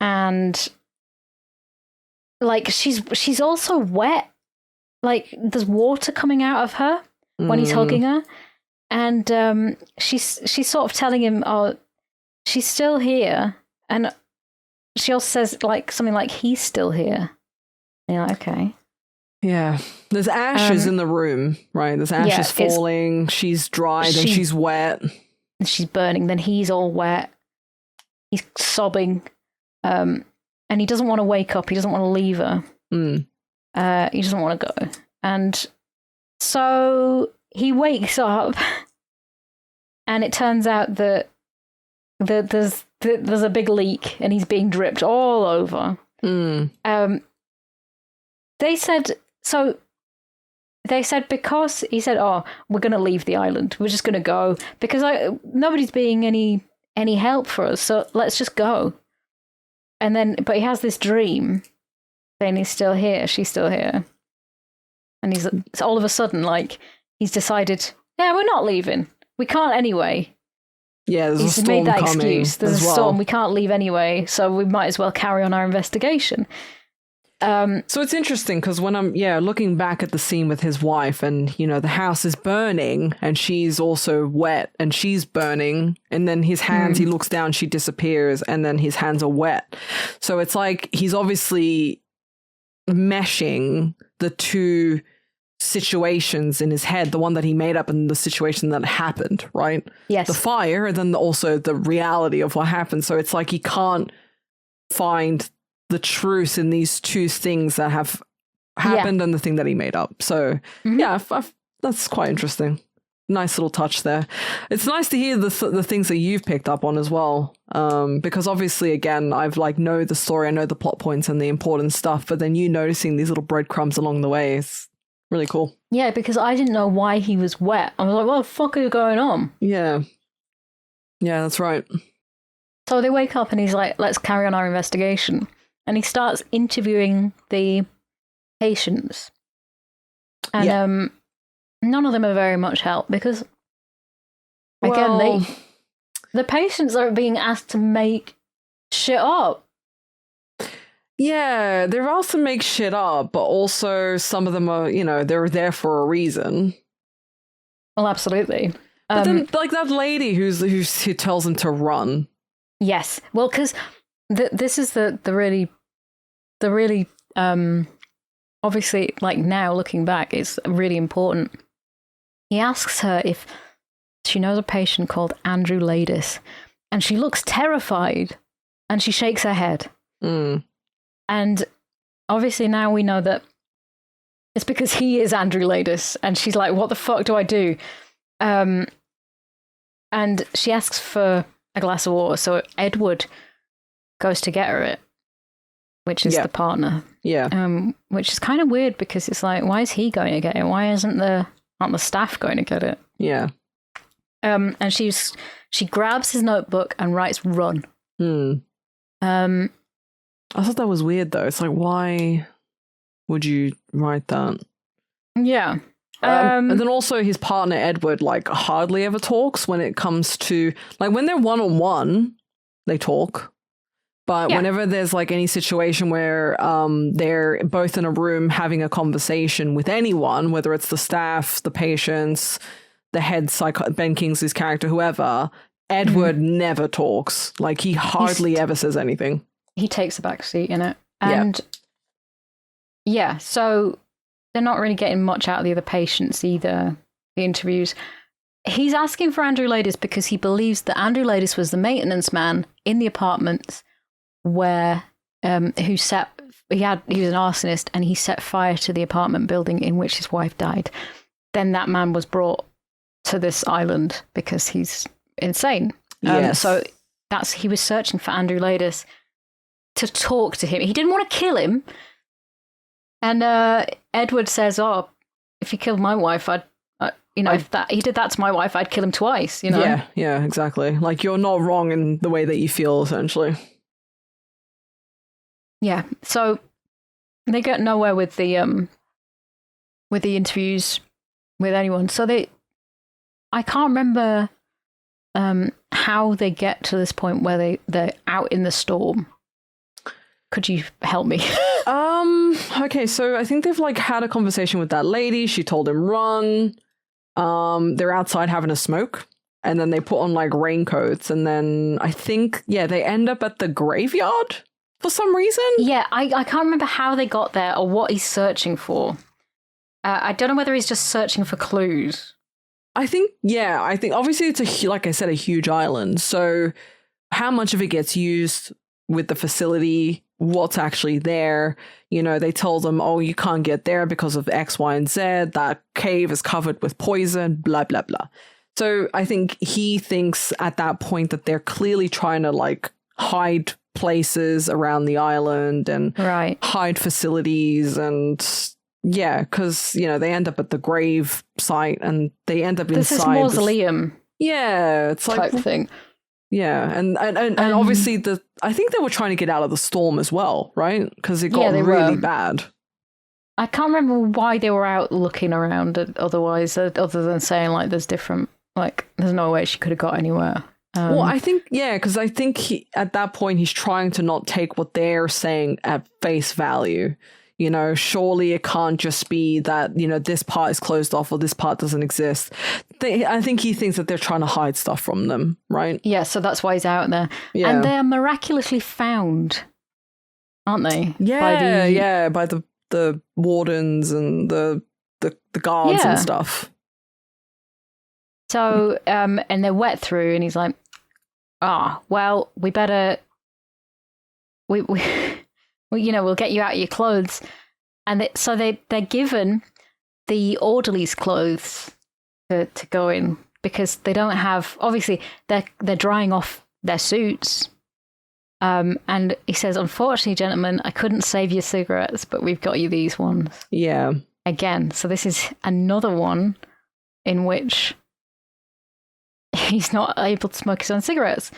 And like she's also wet. Like there's water coming out of her when he's hugging her. And she's sort of telling him, oh, she's still here. And she also says like something like, he's still here. And you're like, okay. Yeah. There's ashes in the room, right? There's ashes falling. She's dried and she's wet. And she's burning. Then he's all wet. He's sobbing. And he doesn't want to wake up. He doesn't want to leave her. He doesn't want to go. And so he wakes up, and it turns out that there's a big leak, and he's being dripped all over. They said because he said, oh, we're going to leave the island. We're just going to go because nobody's being any help for us. So let's just go. And then, but he has this dream saying he's still here, she's still here. And he's all of a sudden, like, he's decided, yeah, we're not leaving. We can't anyway. Yeah, there's he's a storm made that coming excuse. There's a storm. We can't leave anyway, so we might as well carry on our investigation. So it's interesting because when I'm looking back at the scene with his wife, and you know the house is burning and she's also wet and she's burning, and then his hands, he looks down, she disappears, and then his hands are wet. So it's like he's obviously meshing the two situations in his head, the one that he made up and the situation that happened, right? Yes. The fire, and then also the reality of what happened. So it's like he can't find the truth in these two things that have happened and the thing that he made up. So that's quite interesting. Nice little touch there. It's nice to hear the things that you've picked up on as well, because obviously, again, I've like know the story, I know the plot points and the important stuff, but then you noticing these little breadcrumbs along the way is really cool. Yeah, because I didn't know why he was wet. I was like, what the fuck is going on? Yeah, that's right. So they wake up and he's like, let's carry on our investigation. And he starts interviewing the patients. And none of them are very much help because, again, the patients are being asked to make shit up. Yeah, they're asked to make shit up, but also some of them are, you know, they're there for a reason. Well, absolutely. But then, like that lady who tells them to run. Yes. Well, because this is the really obviously, like now looking back, it's really important. he asks her if she knows a patient called Andrew Ladis, and she looks terrified, and she shakes her head. And obviously now we know that it's because he is Andrew Ladis, and she's like, what the fuck do I do? And she asks for a glass of water, so Edward goes to get her it, which is the partner. Yeah. Which is kind of weird because it's like, why is he going to get it? Why aren't the staff going to get it? Yeah. And she grabs his notebook and writes "run." I thought that was weird though. It's like, why would you write that? Yeah. And then also his partner Edward like hardly ever talks when it comes to like when they're one-on-one, they talk. But whenever there's like any situation where they're both in a room having a conversation with anyone, whether it's the staff, the patients, the head Ben Kingsley's character, whoever, Edward never talks. Like he hardly ever says anything. He takes a back seat in it. And so they're not really getting much out of the other patients either, the interviews. He's asking for Andrew Ladis because he believes that Andrew Ladis was the maintenance man in the apartments where he was an arsonist and he set fire to the apartment building in which his wife died. Then that man was brought to this island because he's insane. So he was searching for Andrew Ladis to talk to him. He didn't want to kill him. And Edward says, "Oh, if he killed my wife, if he did that to my wife, I'd kill him twice." You know? Yeah, exactly. Like you're not wrong in the way that you feel, essentially. Yeah. So they get nowhere with the interviews with anyone. So I can't remember how they get to this point where they're out in the storm. Could you help me? Okay, so I think they've like had a conversation with that lady. She told him run. They're outside having a smoke, and then they put on like raincoats, and then I think they end up at the graveyard for some reason. Yeah, I can't remember how they got there or what he's searching for. I don't know whether he's just searching for clues. I think obviously it's like I said, a huge island. So how much of it gets used with the facility? What's actually there? You know, they told them, oh, you can't get there because of X, Y, and Z. That cave is covered with poison, blah, blah, blah. So I think he thinks at that point that they're clearly trying to like hide places around the island and hide facilities. And because, they end up at the grave site and they end up inside this mausoleum. It's like type thing. Yeah, and obviously I think they were trying to get out of the storm as well, right? Because it got really bad. I can't remember why they were out looking around otherwise, other than saying like there's no way she could have got anywhere. Well, I think, because I think at that point he's trying to not take what they're saying at face value. You know, surely it can't just be that, this part is closed off or this part doesn't exist. I think he thinks that they're trying to hide stuff from them, right? Yeah, so that's why he's out there. Yeah. And they're miraculously found, aren't they? Yeah, by the wardens and the guards and stuff. So, and they're wet through and he's like, well, we better... we'll get you out of your clothes. And so they're given the orderly's clothes to go in because they don't have, obviously, they're drying off their suits. And he says, unfortunately, gentlemen, I couldn't save your cigarettes, but we've got you these ones. Yeah. Again, so this is another one in which he's not able to smoke his own cigarettes.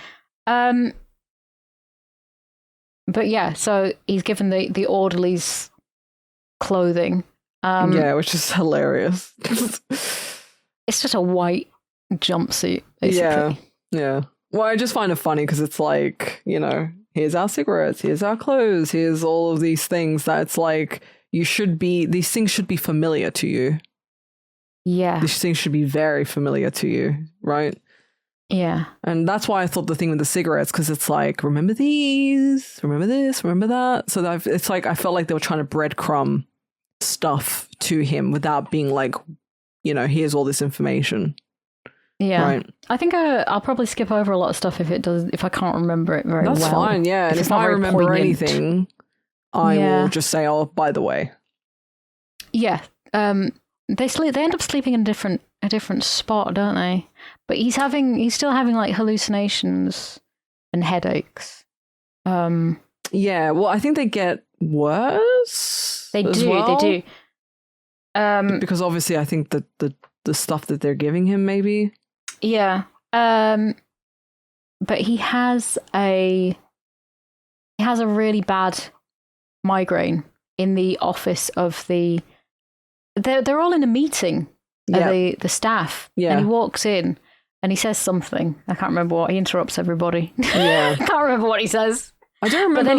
But yeah, so he's given the orderly's clothing. Which is hilarious. It's just a white jumpsuit, basically. Yeah. Well, I just find it funny because it's like, here's our cigarettes, here's our clothes, here's all of these things that it's like, these things should be familiar to you. Yeah. These things should be very familiar to you, right? Yeah. And that's why I thought the thing with the cigarettes, because it's like, remember these, remember this, remember that. So it's like, I felt like they were trying to breadcrumb stuff to him without being like, here's all this information. Yeah. Right. I think I'll probably skip over a lot of stuff if I can't remember it very well. That's fine, yeah. And if I remember anything, I will just say, oh, by the way. Yeah. They end up sleeping in a different spot, don't they? But he's still having like hallucinations and headaches. Yeah, well, I think they get worse. They do. Because obviously I think that the stuff that they're giving him, maybe. Yeah. But he has a really bad migraine in the office of the. They're all in a meeting. The staff. Yeah. And he walks in and he says something. I can't remember what. He interrupts everybody. Yeah. I can't remember what he says. I don't remember. But then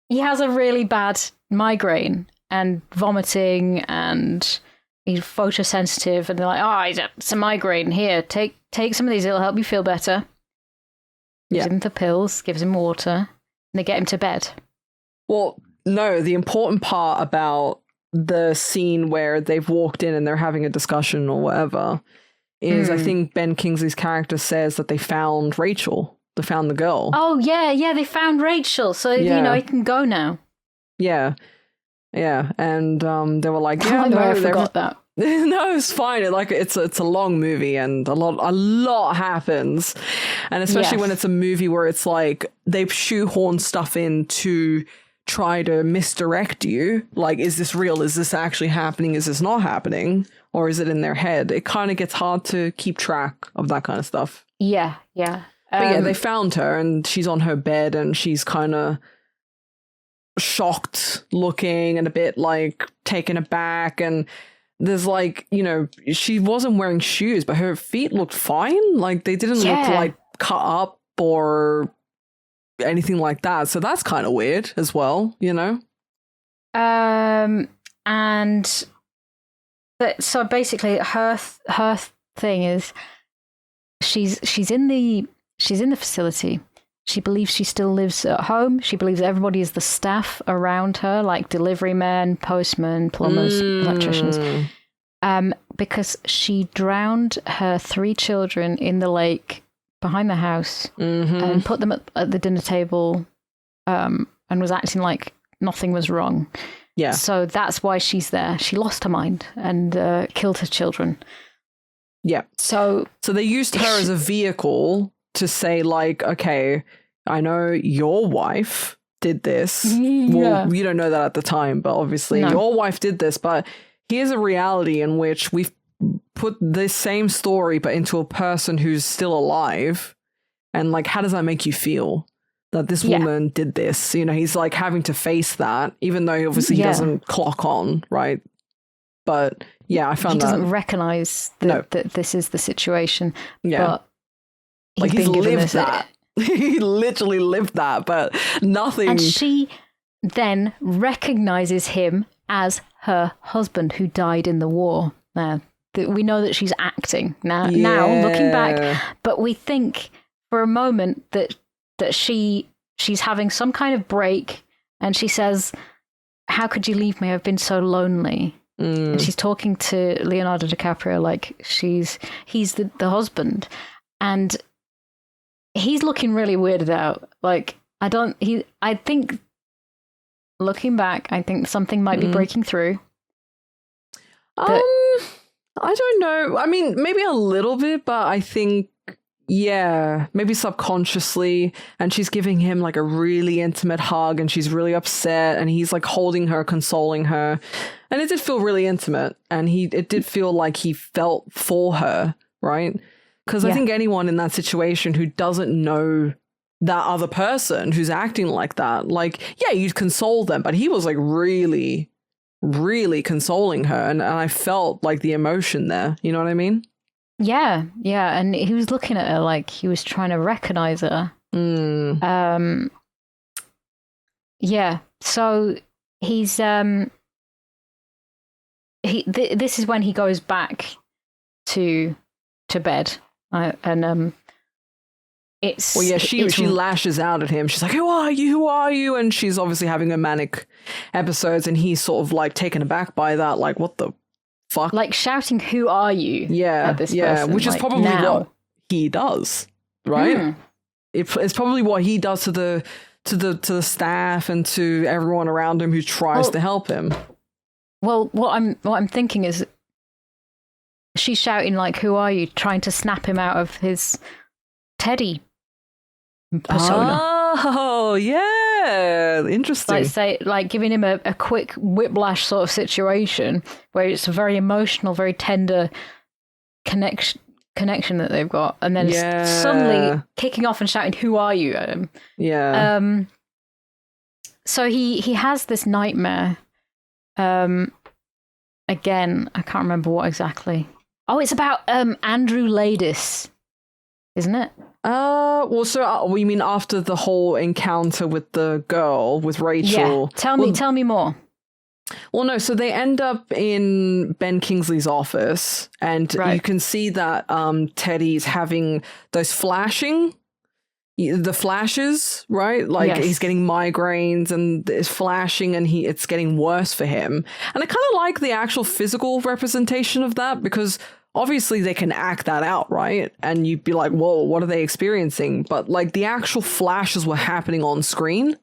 he has a really bad migraine and vomiting, and he's photosensitive, and they're like, "Oh, it's a migraine. Here, take some of these. It'll help you feel better." Gives him the pills, gives him water, and they get him to bed. Well, no, the important part about the scene where they've walked in and they're having a discussion or whatever is I think Ben Kingsley's character says that they found Rachel. They found the girl. Oh, yeah, they found Rachel. So, he can go now. Yeah. Yeah. And they were like, yeah, I forgot that. No, it's fine. It's a long movie and a lot happens. And especially when it's a movie where it's like they've shoehorned stuff in to try to misdirect you. Like, is this real? Is this actually happening? Is this not happening? Or is it in their head? It kind of gets hard to keep track of that kind of stuff. Yeah. But yeah, they found her and she's on her bed and she's kind of shocked looking and a bit like taken aback. And there's like, she wasn't wearing shoes, but her feet looked fine. Like they didn't look like cut up or anything like that. So that's kind of weird as well, So basically her thing is she's in the facility. She believes she still lives at home. She believes everybody is the staff around her, like delivery men, postmen, plumbers, electricians. Because she drowned her 3 children in the lake behind the house and put them at the dinner table and was acting like nothing was wrong. Yeah. So that's why she's there. She lost her mind and killed her children. Yeah. So they used her as a vehicle to say, like, okay, I know your wife did this. Well, you don't know that at the time, but obviously your wife did this. But here's a reality in which we've put this same story, but into a person who's still alive. And like, how does that make you feel that this woman did this? He's like having to face that, even though obviously he doesn't clock on, right? But yeah, I found he doesn't recognize that this is the situation. Yeah. But he's lived that. He literally lived that, but nothing. And she then recognizes him as her husband who died in the war. Now, we know that she's acting now looking back, but we think for a moment that she's having some kind of break, and she says, "How could you leave me? I've been so lonely." And she's talking to Leonardo DiCaprio like he's the husband, and he's looking really weirded out. Like I think looking back, I think something might be breaking through. I don't know. I mean, maybe a little bit, but I think, maybe subconsciously. And she's giving him like a really intimate hug and she's really upset and he's like holding her, consoling her. And it did feel really intimate. And it did feel like he felt for her, right? Because I think anyone in that situation who doesn't know that other person who's acting like that, like, you'd console them. But he was like really, really consoling her. And I felt like the emotion there. You know what I mean? Yeah. And he was looking at her like he was trying to recognize her. So he's this is when he goes back to bed. She lashes out at him. She's like, who are you? And she's obviously having her manic episodes and he's sort of like taken aback by that, like, what the fuck. Like shouting, "Who are you?" Yeah, at this person, which is like, probably now. what he does, right? It's probably what he does to the staff and to everyone around him who tries to help him. Well, what I'm thinking is she's shouting like, "Who are you?" trying to snap him out of his Teddy persona. Oh, yeah. Interesting. Like giving him a quick whiplash sort of situation where it's a very emotional, very tender connection that they've got, and then suddenly kicking off and shouting, "Who are you?" at him. Yeah. So he has this nightmare. Again, I can't remember what exactly. Oh, it's about Andrew Ladis, isn't it? Well, so you mean after the whole encounter with the girl, with Rachel? Yeah. Tell me more. Well, no, so they end up in Ben Kingsley's office, and you can see that Teddy's having those the flashes, right? Like he's getting migraines and it's flashing, and it's getting worse for him. And I kind of like the actual physical representation of that, because obviously they can act that out, right? And you'd be like, whoa, what are they experiencing? But like the actual flashes were happening on screen.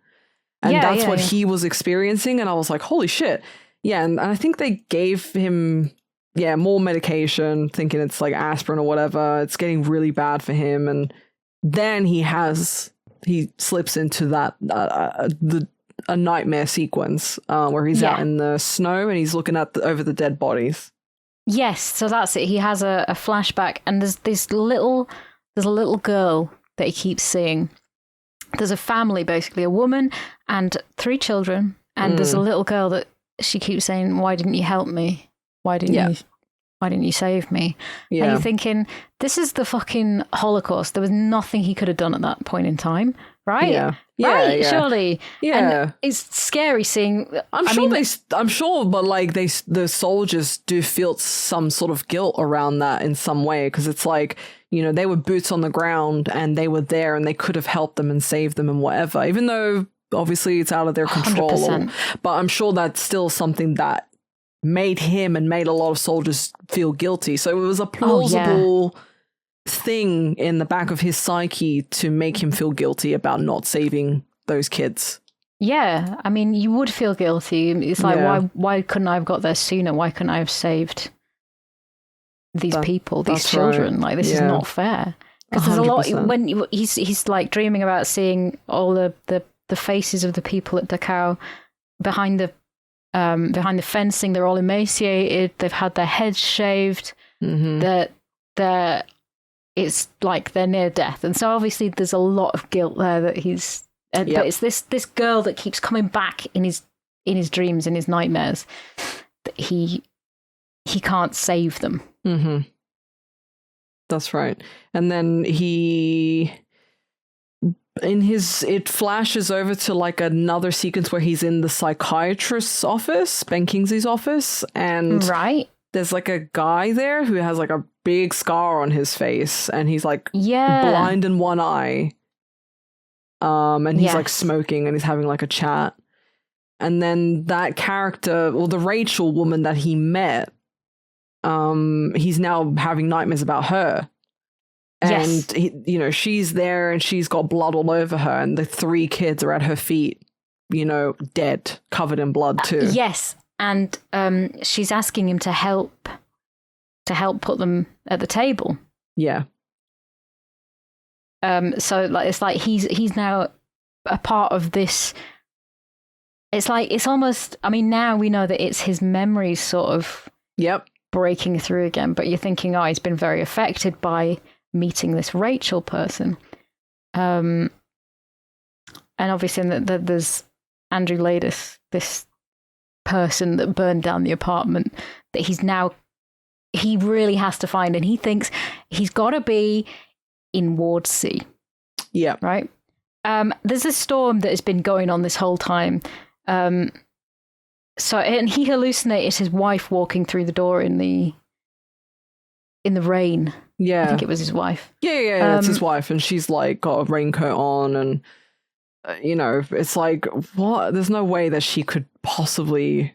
And that's what he was experiencing. And I was like, holy shit. Yeah. And I think they gave him, more medication, thinking it's like aspirin or whatever. It's getting really bad for him. And then he slips into that, a nightmare sequence where he's out in the snow and he's looking at over the dead bodies. Yes. So that's it. He has a flashback, and there's a little girl that he keeps seeing. There's a family, basically, a woman and 3 children. And there's a little girl that she keeps saying, "Why didn't you help me? Why didn't you save me?" Yeah. And you're thinking, this is the fucking Holocaust. There was nothing he could have done at that point in time, right? Yeah. Surely. Yeah. And it's scary seeing. I'm sure, but like the soldiers do feel some sort of guilt around that in some way, because it's like, they were boots on the ground and they were there and they could have helped them and saved them and whatever, even though obviously it's out of their control. 100%. But I'm sure that's still something that made him and made a lot of soldiers feel guilty. So it was a plausible thing in the back of his psyche to make him feel guilty about not saving those kids. Yeah, I mean, you would feel guilty. It's like, why couldn't I have got there sooner? Why couldn't I have saved these people, these children? Right. Like, this is not fair. Because there's a lot when he's like dreaming about seeing all the faces of the people at Dachau behind the fencing. They're all emaciated. They've had their heads shaved. They're it's like they're near death, and so obviously there's a lot of guilt there that he's. But it's this girl that keeps coming back in his dreams, in his nightmares, that he can't save them. Mm-hmm. That's right. And then it flashes over to like another sequence where he's in the psychiatrist's office, Ben Kingsley's office, and there's like a guy there who has like a big scar on his face, and he's like blind in one eye. And he's like smoking and he's having like a chat. And then that character, or the Rachel woman that he met, he's now having nightmares about her. And she's there and she's got blood all over her, and the 3 kids are at her feet, dead, covered in blood too. Yes. And she's asking him to help put them at the table. Yeah. So like it's like he's now a part of this. It's like it's almost. I mean, now we know that it's his memories sort of breaking through again. But you're thinking, he's been very affected by meeting this Rachel person, and obviously there's Andrew Ladis, this person that burned down the apartment that he really has to find, and he thinks he's got to be in Ward C. Yeah. Right? There's a storm that has been going on this whole time. And he hallucinated his wife walking through the door in the rain. Yeah. I think it was his wife. Yeah, it's his wife, and she's like got a raincoat on, and it's like, what? There's no way that she could possibly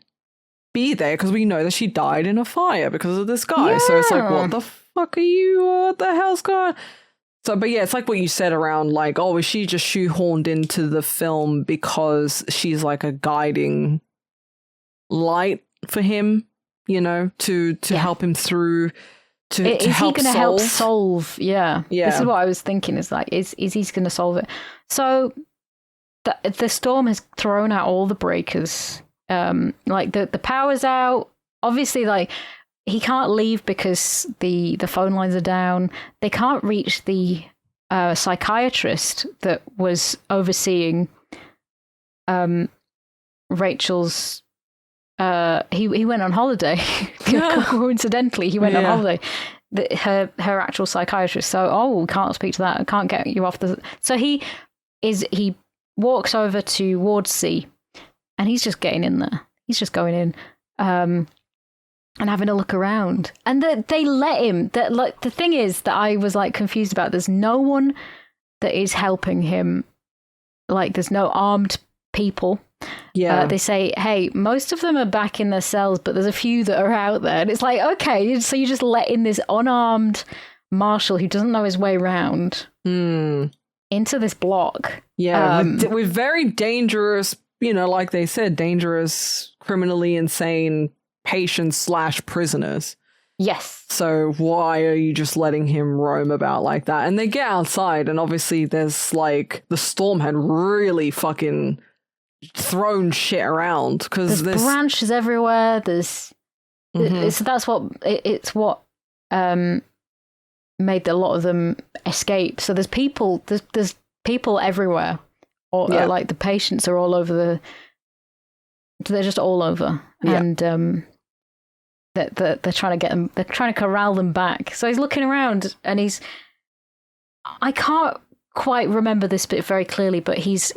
be there because we know that she died in a fire because of this guy. So it's like, what the fuck are you? What the hell's going on? So, but yeah, it's like what you said around like, oh, is she just shoehorned into the film because she's like a guiding light for him, you know, to help him through, to help he going to help solve? Yeah. This is what I was thinking. Is like, is he going to solve it? So the storm has thrown out all the breakers. Like the power's out. Obviously, like he can't leave because the phone lines are down. They can't reach the psychiatrist that was overseeing Rachel's. He went on holiday. Coincidentally, he went on holiday. Her actual psychiatrist. So we can't speak to that. I can't get you off the. So he walks over to Ward C, and he's just getting in there. He's just going in. And having a look around, and they let him. That like the thing is that I was like confused about. There's no one that is helping him. Like there's no armed people. Yeah, they say, hey, most of them are back in their cells, but there's a few that are out there, and it's like, okay, so you just let in this unarmed marshal who doesn't know his way around into this block. Yeah, with very dangerous, you know, like they said, dangerous, criminally insane patients / prisoners. Yes. So why are you just letting him roam about like that? And they get outside, and obviously there's like the storm had really fucking thrown shit around because there's branches everywhere. There's so that's what it's what made a lot of them escape. So there's people everywhere, or like the patients are all over they're just all over, and they're trying to get them. They're trying to corral them back. So he's looking around, and I can't quite remember this bit very clearly, but he's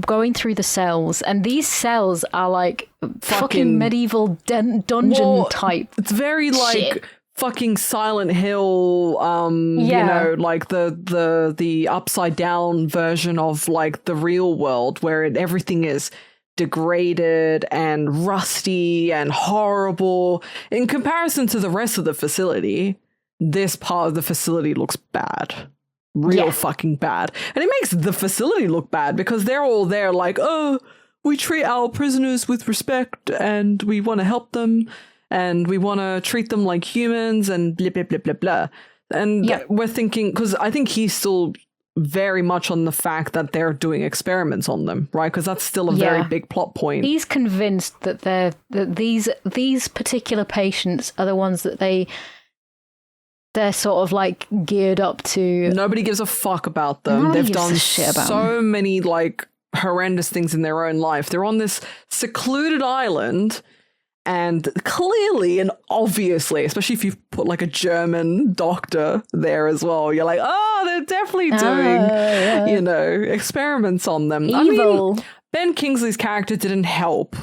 going through the cells, and these cells are like fucking medieval dungeon type. It's very shit. Like fucking Silent Hill, you know, like the upside down version of like the real world where everything is degraded and rusty and horrible. In comparison to the rest of the facility, this part of the facility looks bad. Real fucking bad. And it makes the facility look bad because they're all there like, oh, we treat our prisoners with respect and we want to help them and we want to treat them like humans and blah, blah, blah, blah, blah. And we're thinking, because I think he's still very much on the fact that they're doing experiments on them, right? Because that's still a very big plot point. He's convinced that these particular patients are the ones that they're sort of like geared up to. Nobody gives a fuck about them. They've done so many like horrendous things in their own life. They're on this secluded island, and clearly and obviously, especially if you've put like a German doctor there as well, you're like, oh, they're definitely doing, you know, experiments on them. Evil. I mean, Ben Kingsley's character didn't help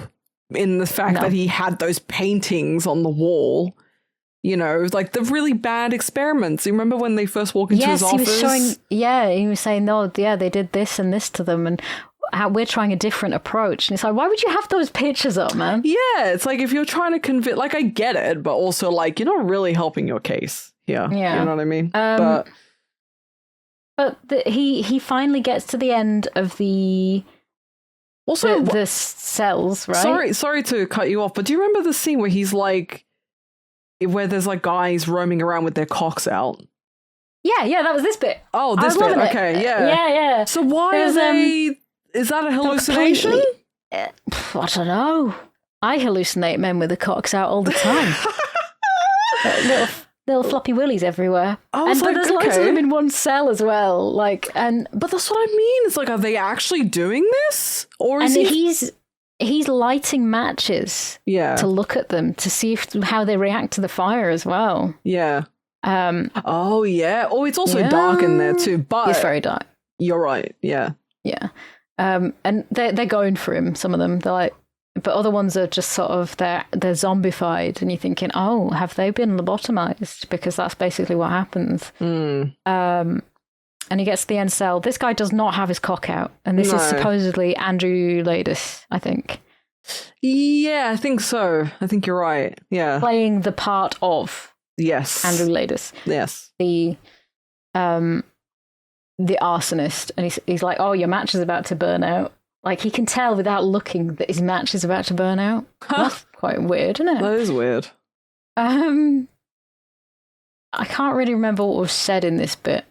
in the fact that he had those paintings on the wall. You know, it was like the really bad experiments. You remember when they first walk into his office? He was saying, no, they did this and this to them, and how we're trying a different approach. And it's like, why would you have those pictures up, man? Yeah, it's like if you're trying to convince, like I get it, but also like you're not really helping your case here. Yeah. You know what I mean? But he finally gets to the end of the cells, right? Sorry to cut you off, but do you remember the scene where he's like, where there's like guys roaming around with their cocks out? Yeah, that was this bit. Oh, this bit. Okay, yeah. So why are they? Is that a hallucination? I don't know. I hallucinate men with the cocks out all the time. little floppy willies everywhere. Oh, but there's loads of them in one cell as well. But that's what I mean. It's like, are they actually doing this, or is he's lighting matches to look at them to see how they react to the fire as well. Yeah. Oh it's also dark in there too, but it's very dark. You're right. Yeah. And they're going for him, some of them. They're like, but other ones are just sort of they're zombified, and you're thinking, oh, have they been lobotomized? Because that's basically what happens. And he gets to the end cell. This guy does not have his cock out, and this is supposedly Andrew Ladis, I think. Yeah, I think so. I think you're right. Yeah. Playing the part of Yes. Andrew Laidus, Yes. the arsonist, and he's like, "Oh, your match is about to burn out." Like he can tell without looking that his match is about to burn out. That's quite weird, isn't it? That is weird. I can't really remember what was said in this bit.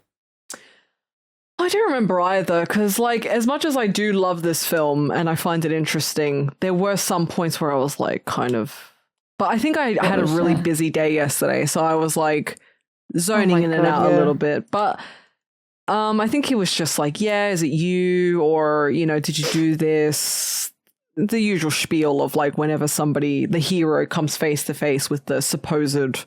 I don't remember either, because, like, as much as I do love this film and I find it interesting, there were some points where I was, like, kind of... But I think I had a really busy day yesterday, so I was, like, zoning in and out a little bit. But I think he was just like, yeah, is it you? Or, you know, did you do this? The usual spiel of, like, whenever somebody, the hero, comes face to face with the supposed...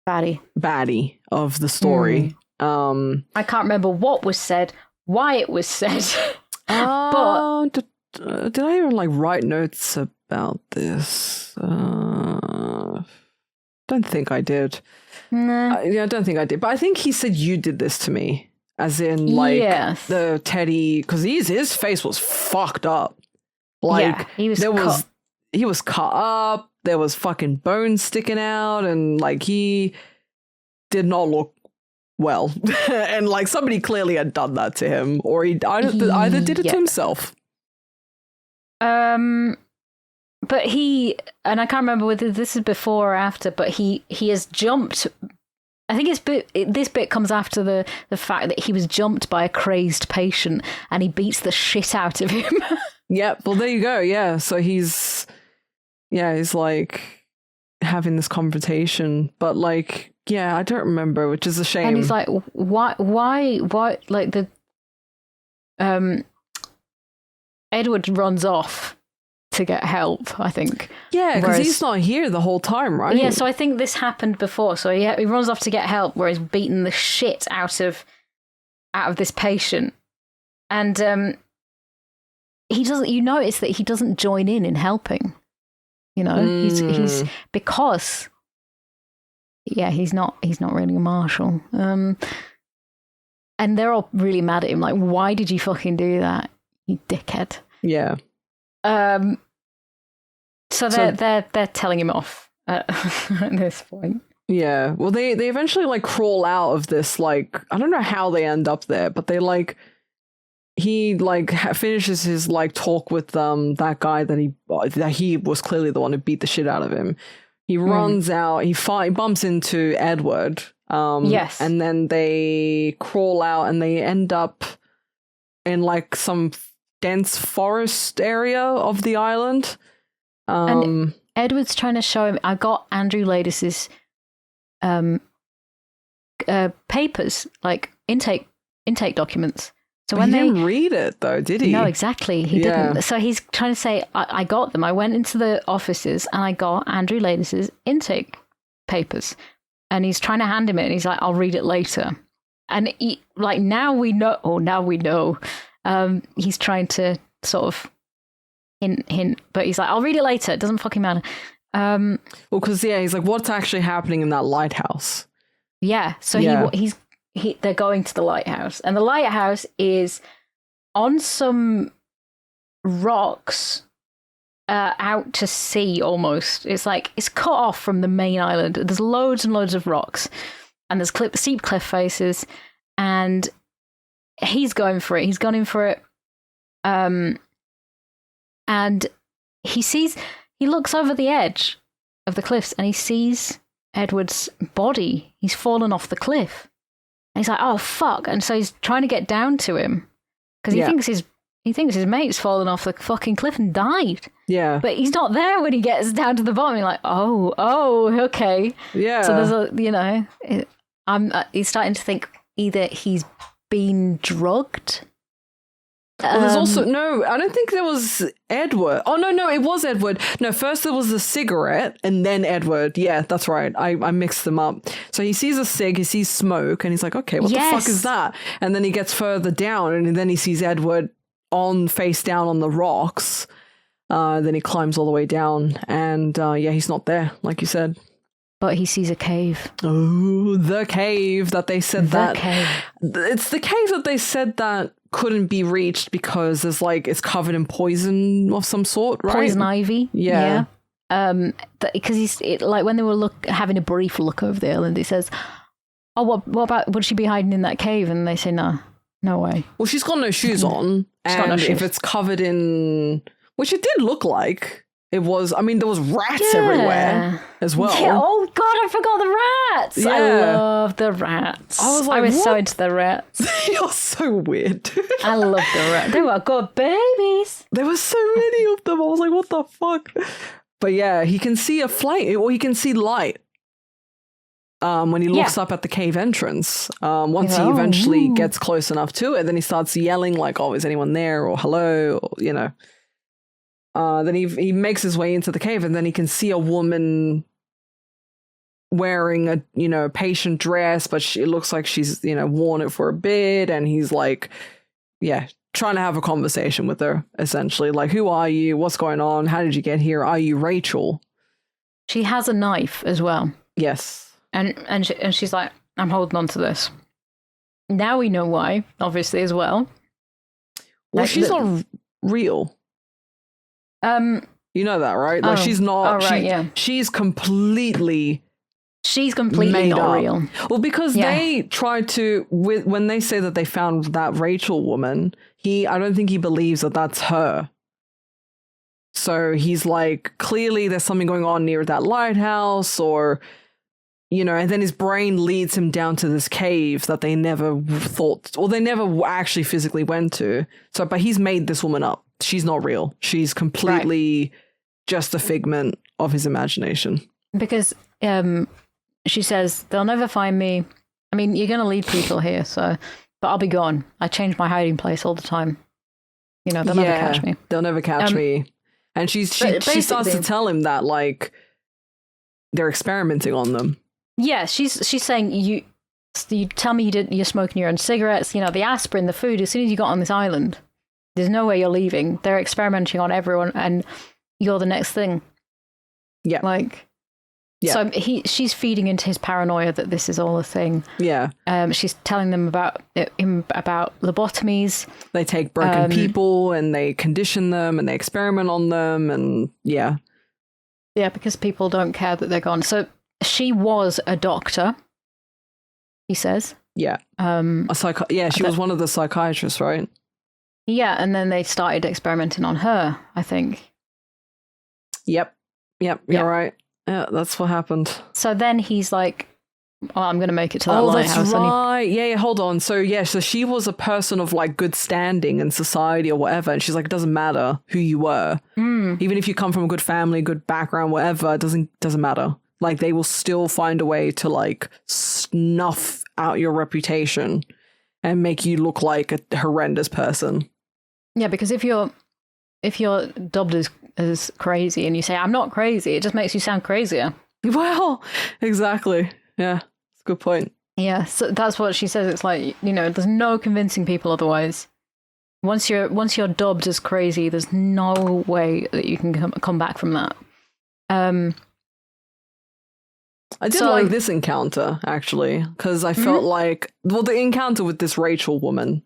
baddie of the story. I can't remember what was said, why it was said. But did I even like write notes about this? Don't think I did. Nah. I don't think I did. But I think he said you did this to me, as in like the Teddy, because his face was fucked up. Like he was he was cut up. There was fucking bones sticking out, and like he did not look well. And like somebody clearly had done that to him, or he either did it to himself. But he, and I can't remember whether this is before or after, but he has jumped. I think this bit comes after the fact that he was jumped by a crazed patient and he beats the shit out of him. Yep. Well, there you go. Yeah. So he's like having this confrontation, but like, yeah, I don't remember, which is a shame. And he's like, why, like the, Edward runs off to get help, I think. Yeah, because he's not here the whole time, right? Yeah, so I think this happened before. So he runs off to get help, where he's beaten the shit out of this patient, and he doesn't. You notice that he doesn't join in helping. You know, he's because he's not really a marshal. And they're all really mad at him, like, why did you fucking do that, you dickhead? Yeah. So they're telling him off at this point. Yeah. Well, they eventually like crawl out of this, like, I don't know how they end up there, but they like, he like finishes his like talk with that guy that he was clearly the one who beat the shit out of him. He runs out, he bumps into Edward. Yes. And then they crawl out and they end up in like some dense forest area of the island. And Edward's trying to show him, I got Andrew Laidus's papers, like intake documents. So when he didn't read it though, did he? No, exactly. He didn't. So he's trying to say, I got them. I went into the offices and I got Andrew Laidus's intake papers. And he's trying to hand him it, and he's like, I'll read it later. And he, like, now we know. He's trying to sort of hint, but he's like, I'll read it later. It doesn't fucking matter. Well, because he's like, what's actually happening in that lighthouse? Yeah. So they're going to the lighthouse, and the lighthouse is on some rocks out to sea almost. It's like it's cut off from the main island. There's loads and loads of rocks, and there's steep cliff faces, and he's going for it. He's gone in for it. And he looks over the edge of the cliffs and he sees Edward's body. He's fallen off the cliff. And he's like, oh, fuck. And so he's trying to get down to him because he thinks his mate's fallen off the fucking cliff and died. Yeah. But he's not there when he gets down to the bottom. He's like, oh, okay. Yeah. So there's he's starting to think either he's been drugged. Well, there's also I don't think there was Edward. Oh no, it was Edward. No, first there was the cigarette and then Edward. Yeah, that's right. I mixed them up. So he sees a cig, he sees smoke, and he's like, okay, what the fuck is that? And then he gets further down, and then he sees Edward face down on the rocks. Then he climbs all the way down, and he's not there, like you said. but he sees a cave. Oh, the cave that they said The cave. It's the cave that they said that couldn't be reached because there's like it's covered in poison of some sort, right? Poison ivy. Yeah. Because like when they were having a brief look over the island, he says, "Oh, what about would she be hiding in that cave?" And they say, no way. Well, she's got no shoes on, She's and got no shoes. if it's covered in, which it did look like. It was, I mean, there was rats everywhere as well. Yeah, oh, God, I forgot the rats. Yeah. I love the rats. I was like, I was so what? into the rats. You're so weird. I love the rats. They were good babies. There were so many of them. I was like, what the fuck? But yeah, he can see a flame, or he can see light when he looks up at the cave entrance. Once he eventually gets close enough to it, then he starts yelling like, oh, is anyone there? Or hello? Or, you know. Then he makes his way into the cave, and then he can see a woman wearing a patient dress, but it looks like she's worn it for a bit, and he's like, trying to have a conversation with her, essentially, like, who are you? What's going on? How did you get here? Are you Rachel? She has a knife as well. Yes, and she's like, I'm holding on to this. Now we know why, obviously, as well. Well, she's not real. You know that, right? Like she's not. She's completely made not up. real. Well, because they tried to when they say that they found that Rachel woman, I don't think he believes that that's her. So he's like, clearly there's something going on near that lighthouse, or and then his brain leads him down to this cave that they never thought, or they never actually physically went to. So, but he's made this woman up. She's not real. She's completely just a figment of his imagination. Because she says, they'll never find me. I mean, you're going to lead people here, but I'll be gone. I change my hiding place all the time. They'll never catch me. They'll never catch me. And she starts to tell him that, like, they're experimenting on them. Yeah, she's saying, you tell me you're smoking your own cigarettes, the aspirin, the food, as soon as you got on this island. There's no way you're leaving. They're experimenting on everyone, and you're the next thing. Yeah. So she's feeding into his paranoia that this is all a thing. Yeah. She's telling them about lobotomies. They take broken people and they condition them and they experiment on them, and yeah. Yeah, because people don't care that they're gone. So she was a doctor, he says. Yeah. She was one of the psychiatrists, right? Yeah, and then they started experimenting on her, I think. Yep, you're right. Yeah, that's what happened. So then he's like, oh, I'm going to make it to that lighthouse. That's right. Hold on. So she was a person of like good standing in society or whatever, and she's like, it doesn't matter who you were. Even if you come from a good family, good background, whatever, it doesn't matter. Like, they will still find a way to like snuff out your reputation and make you look like a horrendous person. Yeah, because if you're dubbed as crazy and you say, I'm not crazy, it just makes you sound crazier. Well, exactly. Yeah, that's a good point. Yeah, so that's what she says. It's like, there's no convincing people otherwise. Once you're dubbed as crazy, there's no way that you can come back from that. I did like this encounter, actually, because I felt like, the encounter with this Rachel woman,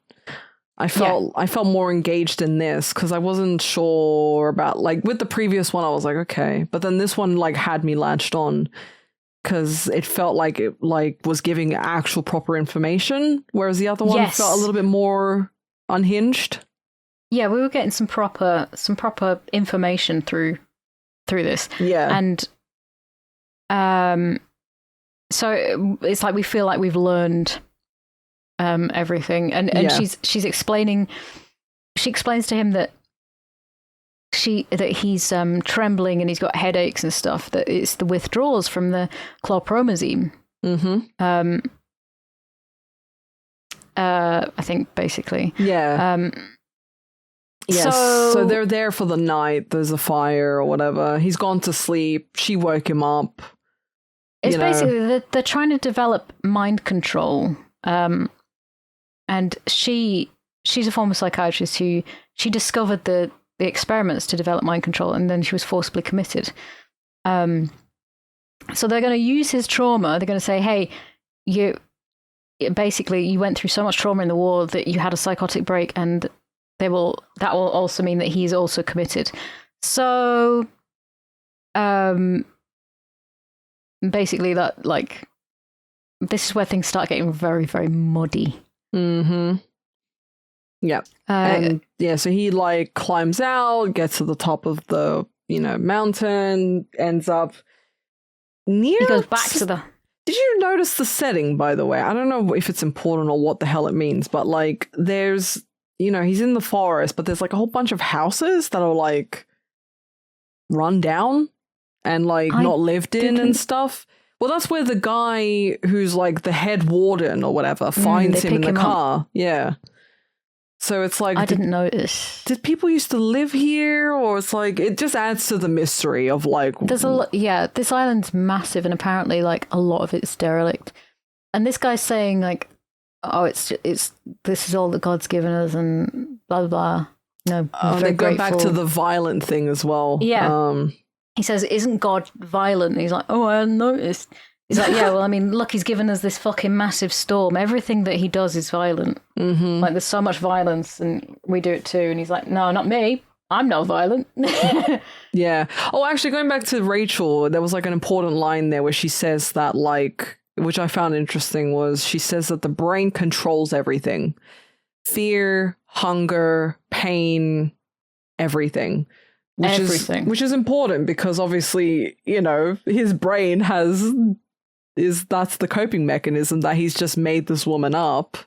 I felt more engaged in this because I wasn't sure about, like, with the previous one, I was like, okay, but then this one like had me latched on because it felt like it like was giving actual proper information, whereas the other one felt a little bit more unhinged. Yeah, we were getting some proper information through this. Yeah, and so it's like we feel like we've learned everything, and she's explaining. She explains to him that he's trembling and he's got headaches and stuff. That it's the withdrawals from the chlorpromazine. I think basically. Yeah. Yes. So they're there for the night. There's a fire or whatever. He's gone to sleep. She woke him up. It's basically they're trying to develop mind control. And she's a former psychiatrist who she discovered the experiments to develop mind control, and then she was forcibly committed. So they're going to use his trauma. They're going to say, hey, you went through so much trauma in the war that you had a psychotic break, and that will also mean that he's also committed. So basically that, like, this is where things start getting very, very muddy. Mm-hmm. Yeah. And yeah, so he like climbs out, gets to the top of the, mountain, ends up near... He goes back to the... Did you notice the setting, by the way? I don't know if it's important or what the hell it means, but like there's, he's in the forest, but there's like a whole bunch of houses that are like run down and like not lived in and stuff. Well, that's where the guy who's like the head warden or whatever finds him in the car. Up. Yeah. So it's like... I didn't notice. Did people used to live here? Or it's like... It just adds to the mystery of like... There's a lot... Yeah, this island's massive and apparently like a lot of it's derelict. And this guy's saying like, oh, it's this is all that God's given us and blah, blah, blah. They go back to the violent thing as well. Yeah. He says, isn't God violent? And he's like, oh, I hadn't noticed. He's like, yeah, well, I mean, look, he's given us this fucking massive storm. Everything that he does is violent. Mm-hmm. Like, there's so much violence, and we do it too. And he's like, no, not me. I'm not violent. Yeah. Oh, actually, going back to Rachel, there was like an important line there where she says that, like, which I found interesting, was she says that the brain controls everything. Fear, hunger, pain, everything. Which is important because obviously, his brain that's the coping mechanism that he's just made this woman up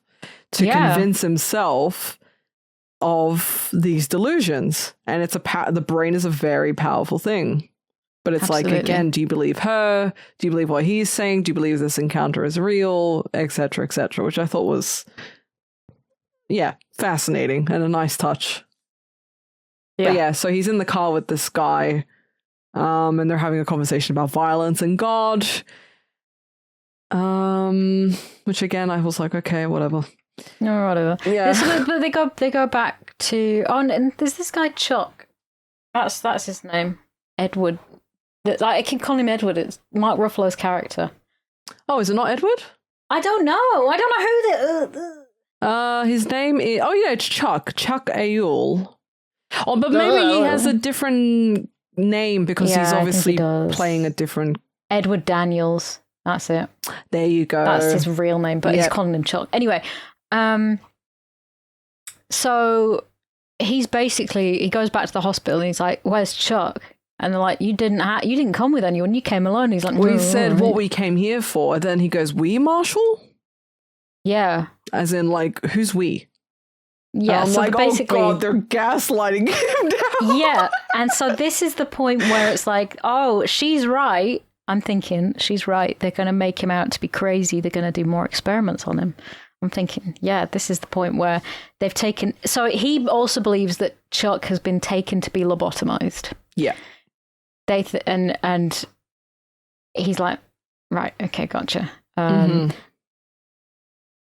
to convince himself of these delusions. And it's the brain is a very powerful thing. But it's like, again, do you believe her? Do you believe what he's saying? Do you believe this encounter is real? Et cetera, which I thought was, fascinating and a nice touch. Yeah. But yeah, so he's in the car with this guy, and they're having a conversation about violence and God. Which again, I was like, okay, whatever. No, whatever. Yeah. But they go back to and there's this guy Chuck. That's his name, Edward. I keep calling him Edward. It's Mark Ruffalo's character. Oh, is it not Edward? I don't know. I don't know who the. His name is. Oh yeah, it's Chuck Ayul. Oh, but maybe he has a different name because he's obviously playing a different... Edward Daniels. That's it. There you go. That's his real name, but he's calling him Chuck. Anyway, so he goes back to the hospital and he's like, where's Chuck? And they're like, you didn't come with anyone. You came alone. He's like, we said what we came here for. And then he goes, we, Marshall? Yeah. As in, like, who's we? Yeah, so like, basically, oh God, they're gaslighting him down. Yeah, and so this is the point where it's like, oh, she's right. I'm thinking, she's right. They're going to make him out to be crazy. They're going to do more experiments on him. I'm thinking, yeah, this is the point where they've taken... So he also believes that Chuck has been taken to be lobotomized. Yeah. And he's like, right, okay, gotcha.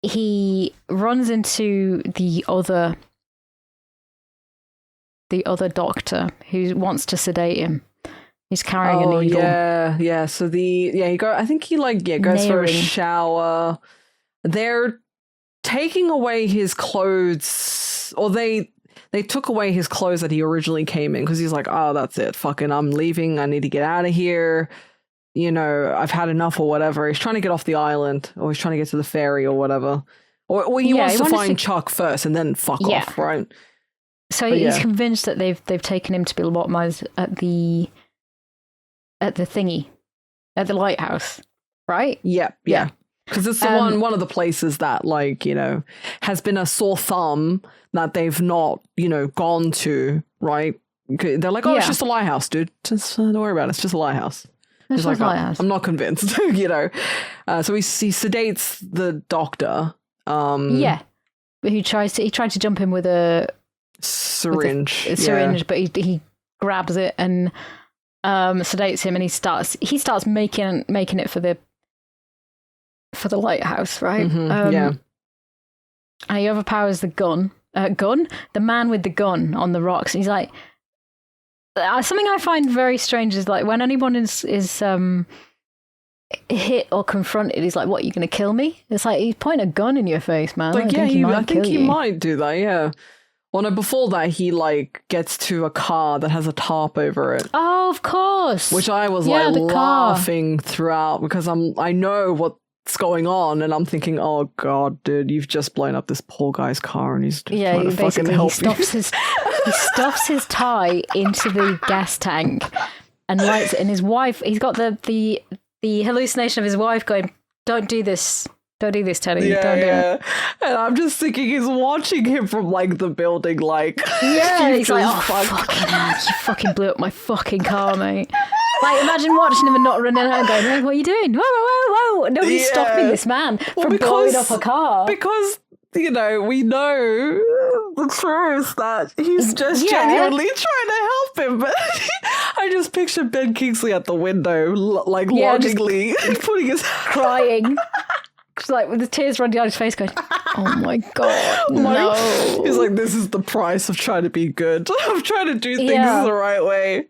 He runs into the other doctor who wants to sedate him. He's carrying a needle. Yeah. So I think he goes for a shower. They're taking away his clothes, or they took away his clothes that he originally came in because he's like, oh, that's it. Fucking, I'm leaving. I need to get out of here. I've had enough or whatever. He's trying to get off the island, or he's trying to get to the ferry or whatever. Or he wants to find Chuck first and then fuck off, right? So he's convinced that they've taken him to be lobotomized at the thingy, at the lighthouse, right? Yeah. Because it's the one of the places that, like, has been a sore thumb that they've not, gone to, right? They're like, oh, it's just a lighthouse, dude. Just don't worry about it. It's just a lighthouse. He's like, I'm not convinced, So he sedates the doctor. He tried to jump in with a syringe. But he grabs it and sedates him, and he starts making it for the lighthouse, right? And he overpowers the the man with the gun on the rocks. And he's like, something I find very strange is like when anyone is hit or confronted, he's like, "What? Are you going to kill me?" It's like he's pointing a gun in your face, man. Like, I think he might do that. Yeah. Well, no, before that, he like gets to a car that has a tarp over it. Oh, of course. Which I was like laughing throughout because I know what's going on, and I'm thinking, oh god, dude, you've just blown up this poor guy's car, and he's just trying to fucking help you. He stuffs his tie into the gas tank and lights it. And his wife, he's got the hallucination of his wife going, "Don't do this. Don't do this, Teddy. Don't do it." And I'm just thinking he's watching him from like the building, like he's like, "Oh fucking hell, you fucking blew up my fucking car, mate." Like, imagine watching him and not running out and going, "Hey, what are you doing? Whoa, whoa, whoa!" Nobody's stopping this man from blowing up a car because we know the truth that he's just genuinely trying to help him. But I just picture Ben Kingsley at the window, like longingly putting his crying. Like with the tears running down his face, going, "Oh my god, no!" He's like, "This is the price of trying to be good. I'm trying to do things the right way."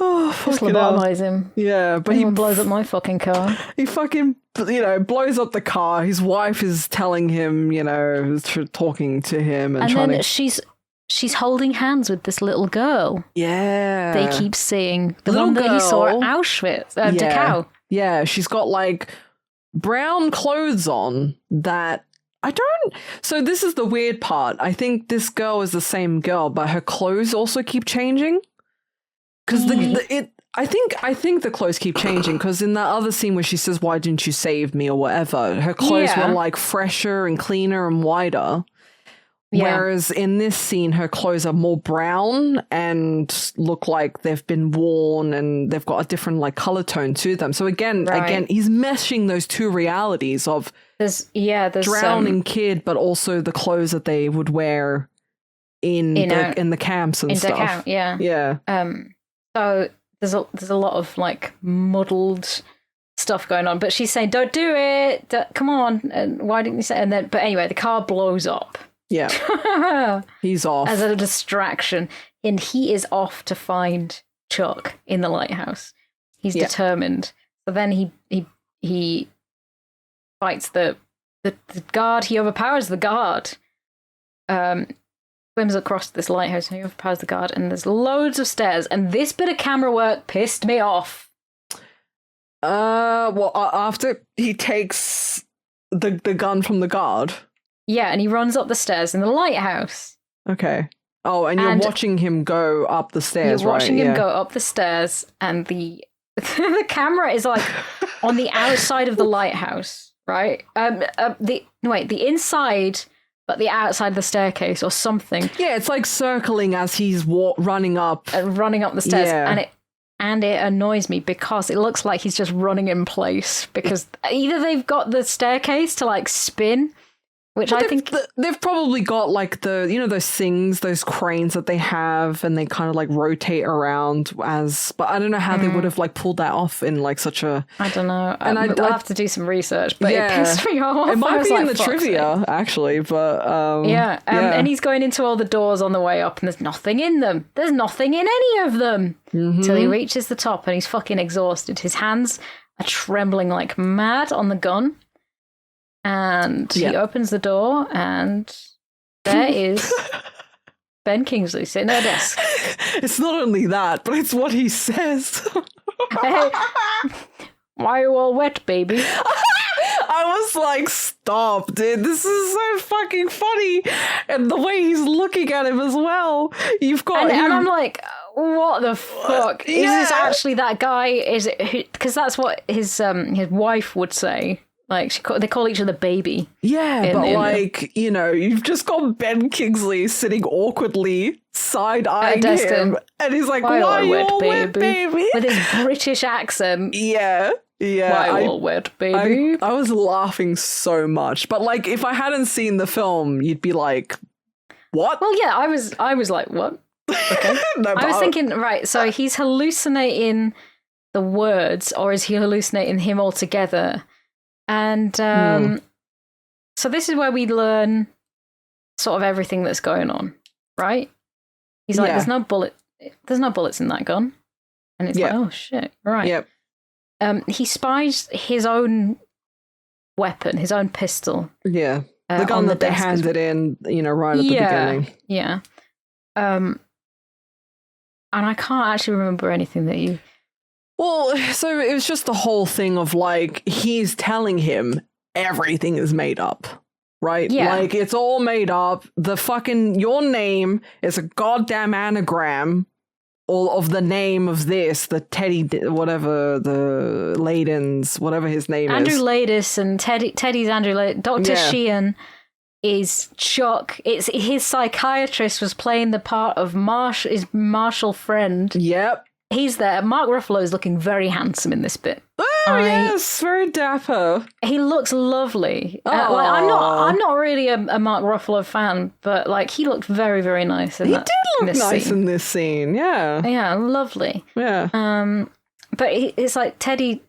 Oh, just lobotomize him. Yeah, but he blows up my fucking car. He fucking blows up the car. His wife is telling him, talking to him, and then she's holding hands with this little girl. Yeah, they keep seeing the one that he saw at Auschwitz, Dachau. Yeah, she's got like brown clothes on that so this is the weird part. I think this girl is the same girl, but her clothes also keep changing because I think the clothes keep changing because in that other scene where she says, "Why didn't you save me?" or whatever, her clothes were like fresher and cleaner and whiter. Whereas in this scene, her clothes are more brown and look like they've been worn and they've got a different like color tone to them. So again, he's meshing those two realities of there's drowning kid, but also the clothes that they would wear in the camps and stuff. Yeah. So there's a lot of like muddled stuff going on, but she's saying, "Don't do it. Come on." And why didn't you say? And then, but anyway, the car blows up. Yeah. He's off. As a distraction. And he is off to find Chuck in the lighthouse. He's determined. So then he fights the guard. He overpowers the guard. Swims across this lighthouse and he overpowers the guard. And there's loads of stairs. And this bit of camera work pissed me off. After he takes the gun from the guard. Yeah, and he runs up the stairs in the lighthouse. Okay. Oh, and you're watching him go up the stairs, right? You're watching him go up the stairs, and the camera is like on the outside of the lighthouse, right? The inside, but the outside of the staircase or something. Yeah, it's like circling as he's running up the stairs, and it annoys me because it looks like he's just running in place because either they've got the staircase to like spin. Which I think they've probably got like those cranes that they have, and they kind of like rotate around but I don't know how they would have like pulled that off in like such a. I don't know. And we'll have to do some research, but it pissed me off. It might be in the trivia actually, but and he's going into all the doors on the way up, and there's nothing in them. There's nothing in any of them until he reaches the top, and he's fucking exhausted. His hands are trembling like mad on the gun. And he opens the door, and there is Ben Kingsley sitting at a desk. It's not only that, but it's what he says. Hey, why are you all wet, baby? I was like, stop, dude. This is so fucking funny. And the way he's looking at him as well. You've got him. And I'm like, what the fuck? Is this actually that guy? Is it? Because that's what his wife would say. Like, they call each other baby. Yeah, but you've just got Ben Kingsley sitting awkwardly side-eyeing him. And he's like, why are you all wet, baby? With his British accent. Yeah. Why all wet, baby? I was laughing so much. But, like, if I hadn't seen the film, you'd be like, what? Well, yeah, I was like, what? Okay. I was thinking, right, so he's hallucinating the words, or is he hallucinating him altogether? And so this is where we learn sort of everything that's going on, right? He's like, there's no bullets in that gun. And it's like, oh shit, right. Yep. he spies his own weapon, his own pistol. Yeah. The gun that they handed in, right at the beginning. Yeah. And I can't actually remember anything that you... Well, so it was just the whole thing of, like, he's telling him everything is made up, right? Yeah. Like, it's all made up. Your name is a goddamn anagram all of the name of this, the Teddy, whatever, the Ladens, whatever his name Andrew is. Ladis and Teddy's Andrew Ladis. Dr. Sheehan is Chuck. It's his psychiatrist was playing the part of his Marshall friend. Yep. He's there. Mark Ruffalo is looking very handsome in this bit. Oh, yes, very dapper. He looks lovely. I'm not really a Mark Ruffalo fan, but like he looked very, very nice. He did look nice in this scene. Yeah. Yeah, lovely. Yeah. But it's like Teddy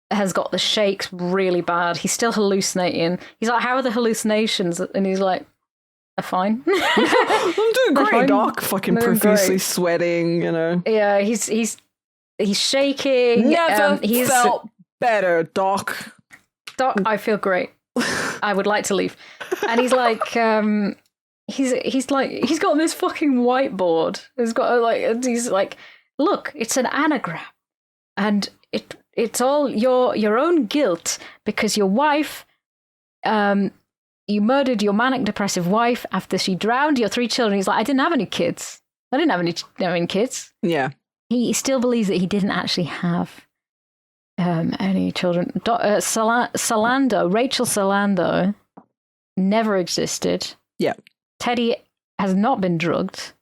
has got the shakes really bad. He's still hallucinating. He's like, "How are the hallucinations?" And he's like, "They're fine." I'm doing great, Doc. Fucking profusely sweating, Yeah, he's shaking. Never felt better, Doc. Doc, I feel great. I would like to leave. And he's like, he's got this fucking whiteboard. He's like, look, it's an anagram, and it's all your own guilt because your wife, you murdered your manic depressive wife after she drowned your 3 children. He's like, I didn't have any kids. I didn't have any kids. Yeah. He still believes that he didn't actually have any children. Rachel Salando never existed. Yeah. Teddy has not been drugged.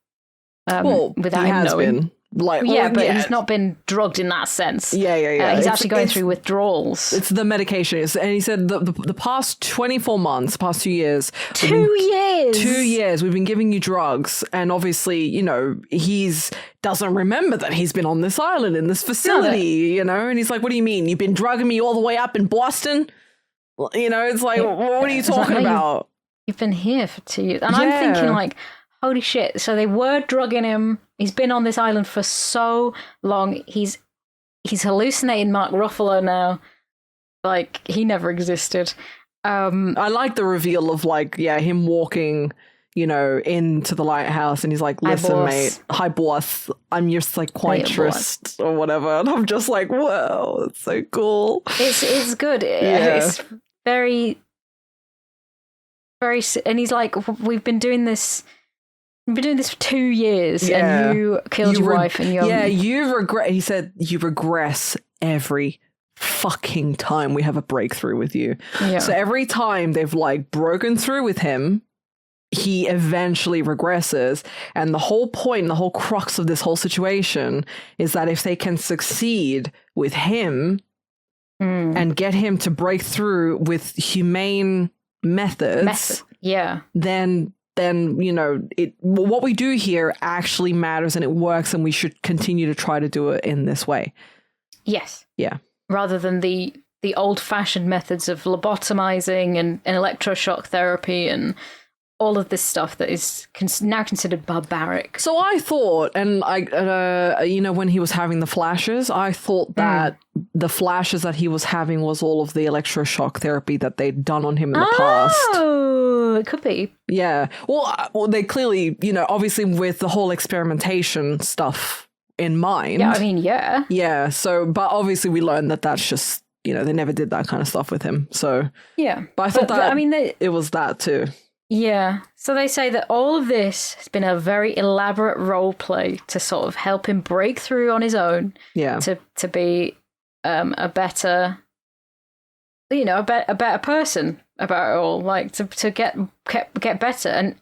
Without he him has knowing. been. He's not been drugged in that sense. Yeah. He's actually going through withdrawals. It's the medication. And he said the past 24 months, past 2 years. 2 years! 2 years, we've been giving you drugs. And obviously, he's doesn't remember that he's been on this island in this facility, And he's like, what do you mean? You've been drugging me all the way up in Boston? It's like, what are you talking about? You've been here for 2 years. And I'm thinking like, holy shit. So they were drugging him. He's been on this island for so long. He's hallucinating Mark Ruffalo now. Like, he never existed. I like the reveal of, him walking, into the lighthouse, and he's like, listen, mate, hi, boss, I'm your psychiatrist, or whatever. And I'm just like, whoa, it's so cool. It's good. It's very, very... And he's like, we've been doing this for 2 years, and you killed your wife, and you regret. He said you regress every fucking time we have a breakthrough with you. Yeah. So every time they've broken through with him, he eventually regresses. And the whole point, the whole crux of this whole situation is that if they can succeed with him and get him to break through with humane methods, then what we do here actually matters, and it works, and we should continue to try to do it in this way. Yes. Yeah. Rather than the old-fashioned methods of lobotomizing and electroshock therapy and all of this stuff that is now considered barbaric. So I thought, and when he was having the flashes, I thought that the flashes that he was having was all of the electroshock therapy that they'd done on him in the past. Oh, it could be. Yeah. Well, they clearly, obviously with the whole experimentation stuff in mind. Yeah, I mean, yeah. Yeah. So, but obviously we learned that that's just, they never did that kind of stuff with him. So, yeah. But I thought it was that too. Yeah. So they say that all of this has been a very elaborate role play to sort of help him break through on his own. Yeah. To be a better, a better person about it all. Like to get better, and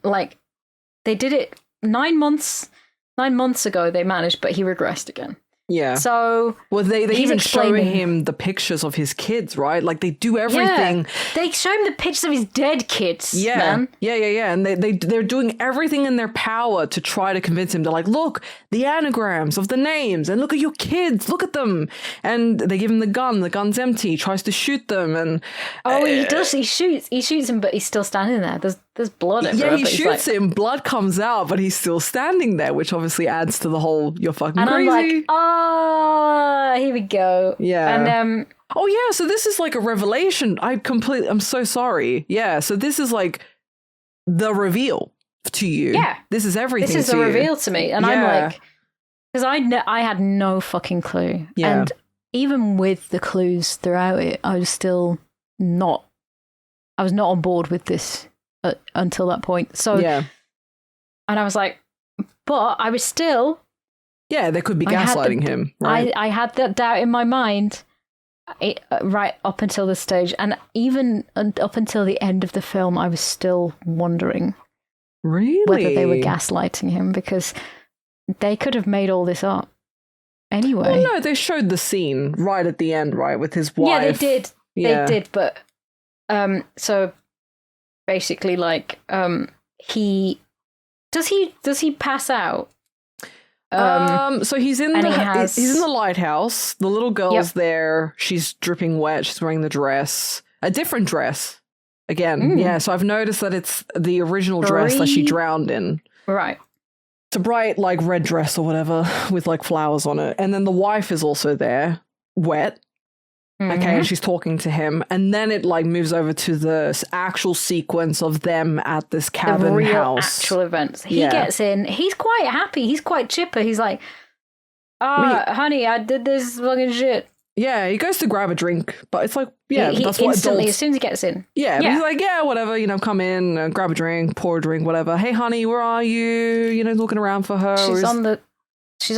they did it 9 months. 9 months ago they managed, but he regressed again. Yeah. So they even showing him the pictures of his kids, right? Like they do everything. Yeah. They show him the pictures of his dead kids. Yeah. Man. Yeah. And they're doing everything in their power to try to convince him. They're like, look, the anagrams of the names, and look at your kids, look at them. And they give him the gun. The gun's empty. He tries to shoot them, and he does. He shoots him, but he's still standing there. there's blood everywhere. Yeah, he but he's shoots like, him, blood comes out, but he's still standing there, which obviously adds to the whole "you're fucking and crazy." I'm like, here we go. Yeah. And oh yeah, so this is like a revelation. I'm so sorry. Yeah, so this is like the reveal to you. Yeah. This is everything. this is to a you. reveal to me, and I'm Yeah. like, because I had no fucking clue. Yeah. And even with the clues throughout it, I was not on board with this until that point. So Yeah. and I was like, but I was still. Yeah, they could be I had gaslighting him, right? I had that doubt in my mind right up until this stage. And even up until the end of the film, I was still wondering Really? whether they were gaslighting him, because they could have made all this up anyway. Well, no, they showed the scene right at the end, right, with his wife. Yeah, they did. Yeah. They did, but so basically, like, he pass out? So he's in and he's in the lighthouse. The little girl's Yep. there. She's dripping wet. She's wearing the dress, a different dress. Again, yeah. So I've noticed that it's the original dress that she drowned in. Right. It's a bright, like, red dress or whatever with like flowers on it. And then the wife is also there, wet. Okay, and she's talking to him, and then it like moves over to the actual sequence of them at this cabin The real house. actual events. He gets in. He's quite happy. He's quite chipper. He's like, honey, I did this fucking shit. Yeah, he goes to grab a drink, but it's like, yeah, he that's what instantly, adults. as soon as he gets in. Yeah, but he's like, yeah, whatever, come in, grab a drink, pour a drink, whatever. Hey, honey, where are you? Looking around for her. She's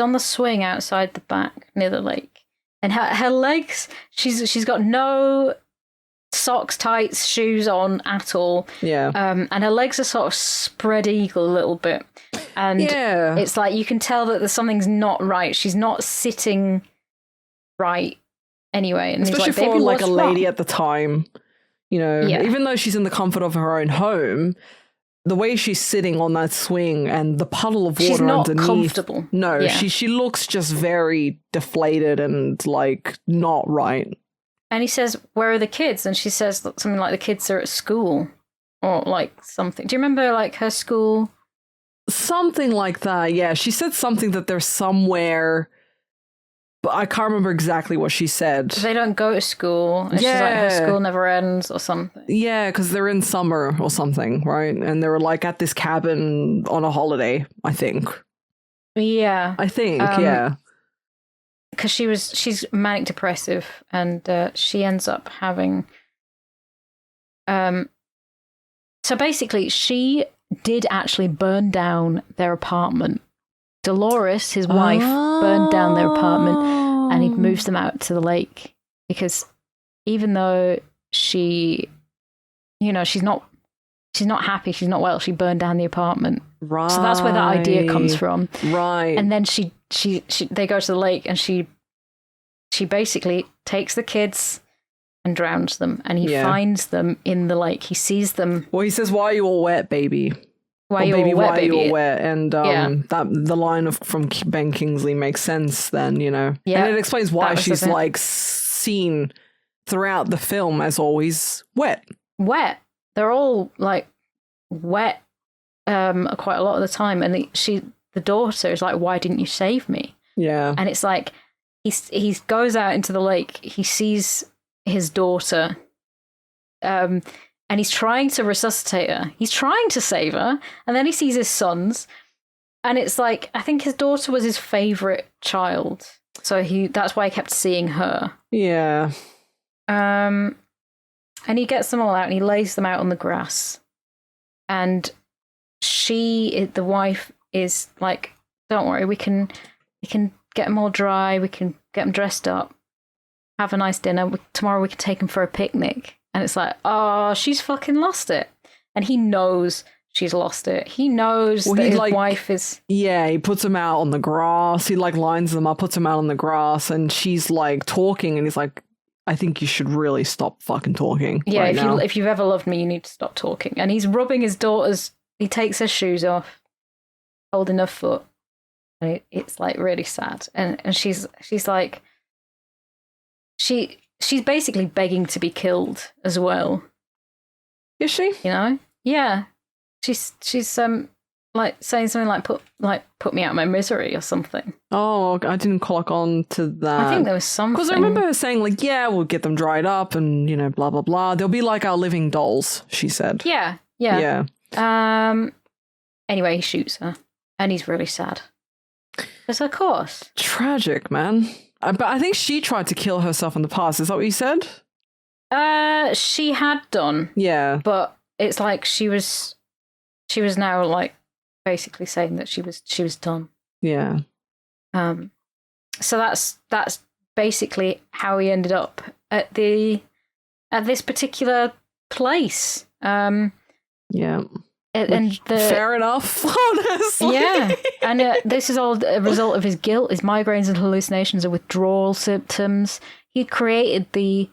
on the swing outside the back near the lake. And her legs, she's got no socks, tights, shoes on at all. Yeah. And her legs are sort of spread eagle a little bit. And it's like you can tell that something's not right. She's not sitting right anyway. And especially he's like, for baby, like a what's lady wrong? at the time, even though she's in the comfort of her own home, the way she's sitting on that swing and the puddle of water she's not underneath. comfortable. No, Yeah. she looks just very deflated and like not right. And he says, where are the kids? And she says something like the kids are at school or like something. Do you remember like her school? Something like that. Yeah, she said something that they're somewhere, but I can't remember exactly what she said. They don't go to school. And she's like, her school never ends or something. Yeah, because they're in summer or something, right? And they were like at this cabin on a holiday, I think. Yeah. I think, yeah. Because she's manic depressive, and she ends up having. So basically, she did actually burn down their apartment. Dolores, his wife, burned down their apartment, and he moves them out to the lake because even though she's not happy, she's not well, she burned down the apartment. Right. So that's where that idea comes from. Right. And then they go to the lake, and she basically takes the kids and drowns them, and he finds them in the lake. He sees them. Well, he says, "Why are you all wet, baby? Why are you all wet, baby?" Why are you all wet?" And that the line from Ben Kingsley makes sense then, Yeah. And it explains why she's like seen throughout the film as always wet. Wet. They're all like wet quite a lot of the time. And the daughter is like, "Why didn't you save me?" Yeah. And it's like he goes out into the lake, he sees his daughter, and he's trying to resuscitate her. He's trying to save her, and then he sees his sons, and it's like, I think his daughter was his favorite child, so that's why he kept seeing her. Yeah. And he gets them all out, and he lays them out on the grass, and the wife is like, "Don't worry, we can get them all dry, we can get them dressed up, have a nice dinner. Tomorrow we can take them for a picnic." And it's like, oh, she's fucking lost it. And he knows she's lost it. He knows that his wife is... Yeah, he puts them out on the grass. He like lines them up, puts them out on the grass, and she's like talking, and he's like, "I think you should really stop fucking talking." Yeah, right now. if you've ever loved me, you need to stop talking. And he's rubbing his daughter's... He takes her shoes off, holding her foot. And it's like really sad. And she's like... She's basically begging to be killed as well. Is she? Yeah. she's like saying something like put me out of my misery or something. Oh, I didn't clock on to that. I think there was something. Because I remember her saying like, yeah, we'll get them dried up and, you know, blah, blah, blah. They'll be like our living dolls, she said. Yeah. Anyway, he shoots her and he's really sad. Because of course. Tragic, man. But I think she tried to kill herself in the past. Is that what you said? She had done. Yeah. But it's like she was now like basically saying that she was done. Yeah. So that's basically how he ended up at this particular place. Yeah. Fair enough, honestly. Yeah, and this is all a result of his guilt, his migraines and hallucinations and withdrawal symptoms. He created the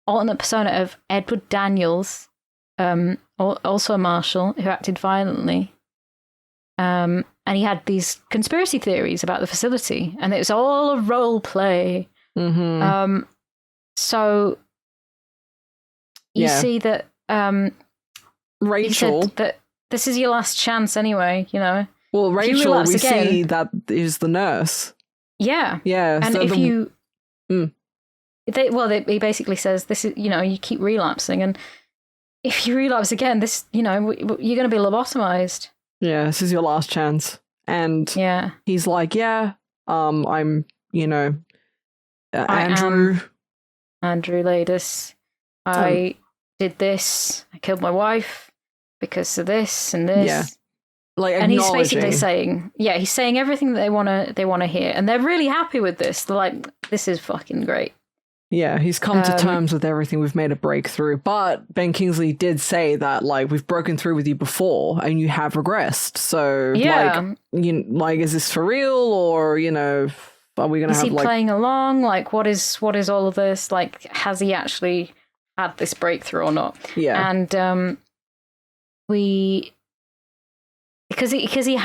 alternate persona of Edward Daniels, also a marshal who acted violently. And he had these conspiracy theories about the facility, and it was all a role play. Mm-hmm. So you see that Rachel, that this is your last chance anyway, you know. Well, Rachel, we see that is the nurse. Yeah. Yeah. And if you... he basically says, this is, you know, you keep relapsing, and if you relapse again, this, you know, you're going to be lobotomized. Yeah, this is your last chance. And he's like, I'm, you know, Andrew Ladis. I did this. I killed my wife because of this and this. Yeah. Like, and he's basically saying, he's saying everything that they want to hear, and they're really happy with this. They're like, this is fucking great. Yeah, he's come to terms with everything. We've made a breakthrough. But Ben Kingsley did say that, like, we've broken through with you before and you have regressed. So, like, is this for real, or, you know, are we going to have, he playing along? Like, what is all of this? Like, has he actually had this breakthrough or not? Yeah. And because he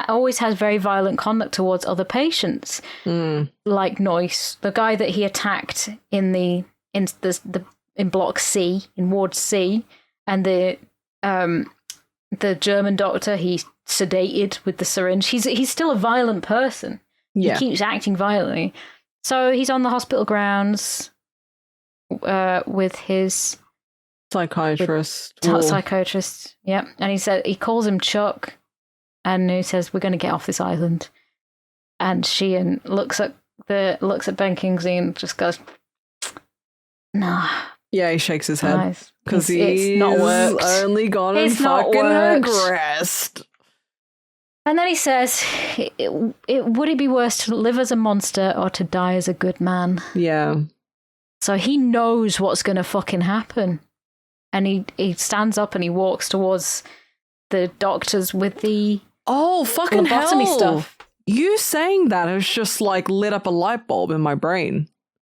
always has very violent conduct towards other patients, like Noyce, the guy that he attacked in Block C, in Ward C, and the German doctor he sedated with the syringe. He's still a violent person. Yeah. He keeps acting violently. So he's on the hospital grounds with his psychiatrist. Psychiatrist, yeah. And he calls him Chuck, and he says, "We're going to get off this island." And Sheehan looks at Ben Kingsley and just goes, "Nah." Yeah, he shakes his head because it's not worked. Only gone and fucking regressed. And then he says, "Would it be worse to live as a monster or to die as a good man?" Yeah. So he knows what's going to fucking happen. And he stands up and he walks towards the doctors with the fucking lobotomy hell. Stuff. You saying that has just like lit up a light bulb in my brain.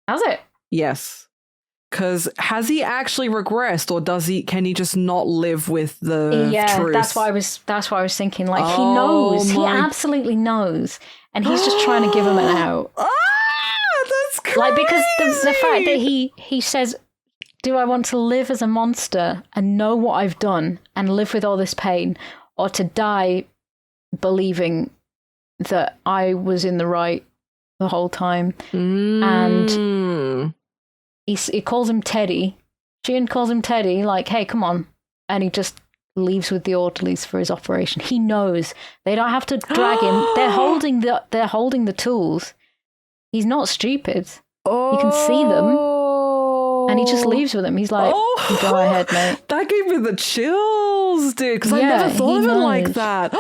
Has it? Yes. Because has he actually regressed, or can he just not live with the truth? That's why I was thinking, like, he knows. He absolutely knows. And he's just trying to give him an out. That's crazy. Like, because the fact that he says, do I want to live as a monster and know what I've done and live with all this pain, or to die believing that I was in the right the whole time? And he calls him Teddy. Sheehan calls him Teddy, like, hey, come on. And he just leaves with the orderlies for his operation. He knows they don't have to drag him. They're holding the tools. He's not stupid. You can see them. And he just leaves with them. He's like, go ahead, mate. That gave me the chills, dude, because I never thought of it like that.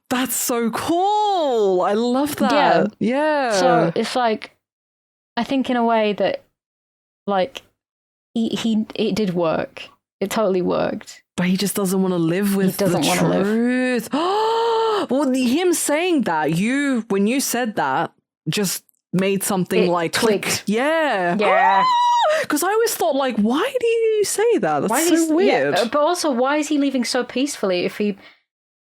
That's so cool. I love that. Yeah. So it's like, I think in a way that, like, it did work. It totally worked. But he just doesn't want to live with the truth. Well, him saying that, when you said that, just made something like clicked. Yeah. Yeah. Because I always thought, like, why do you say that? That's so weird. Yeah, but also, why is he leaving so peacefully if he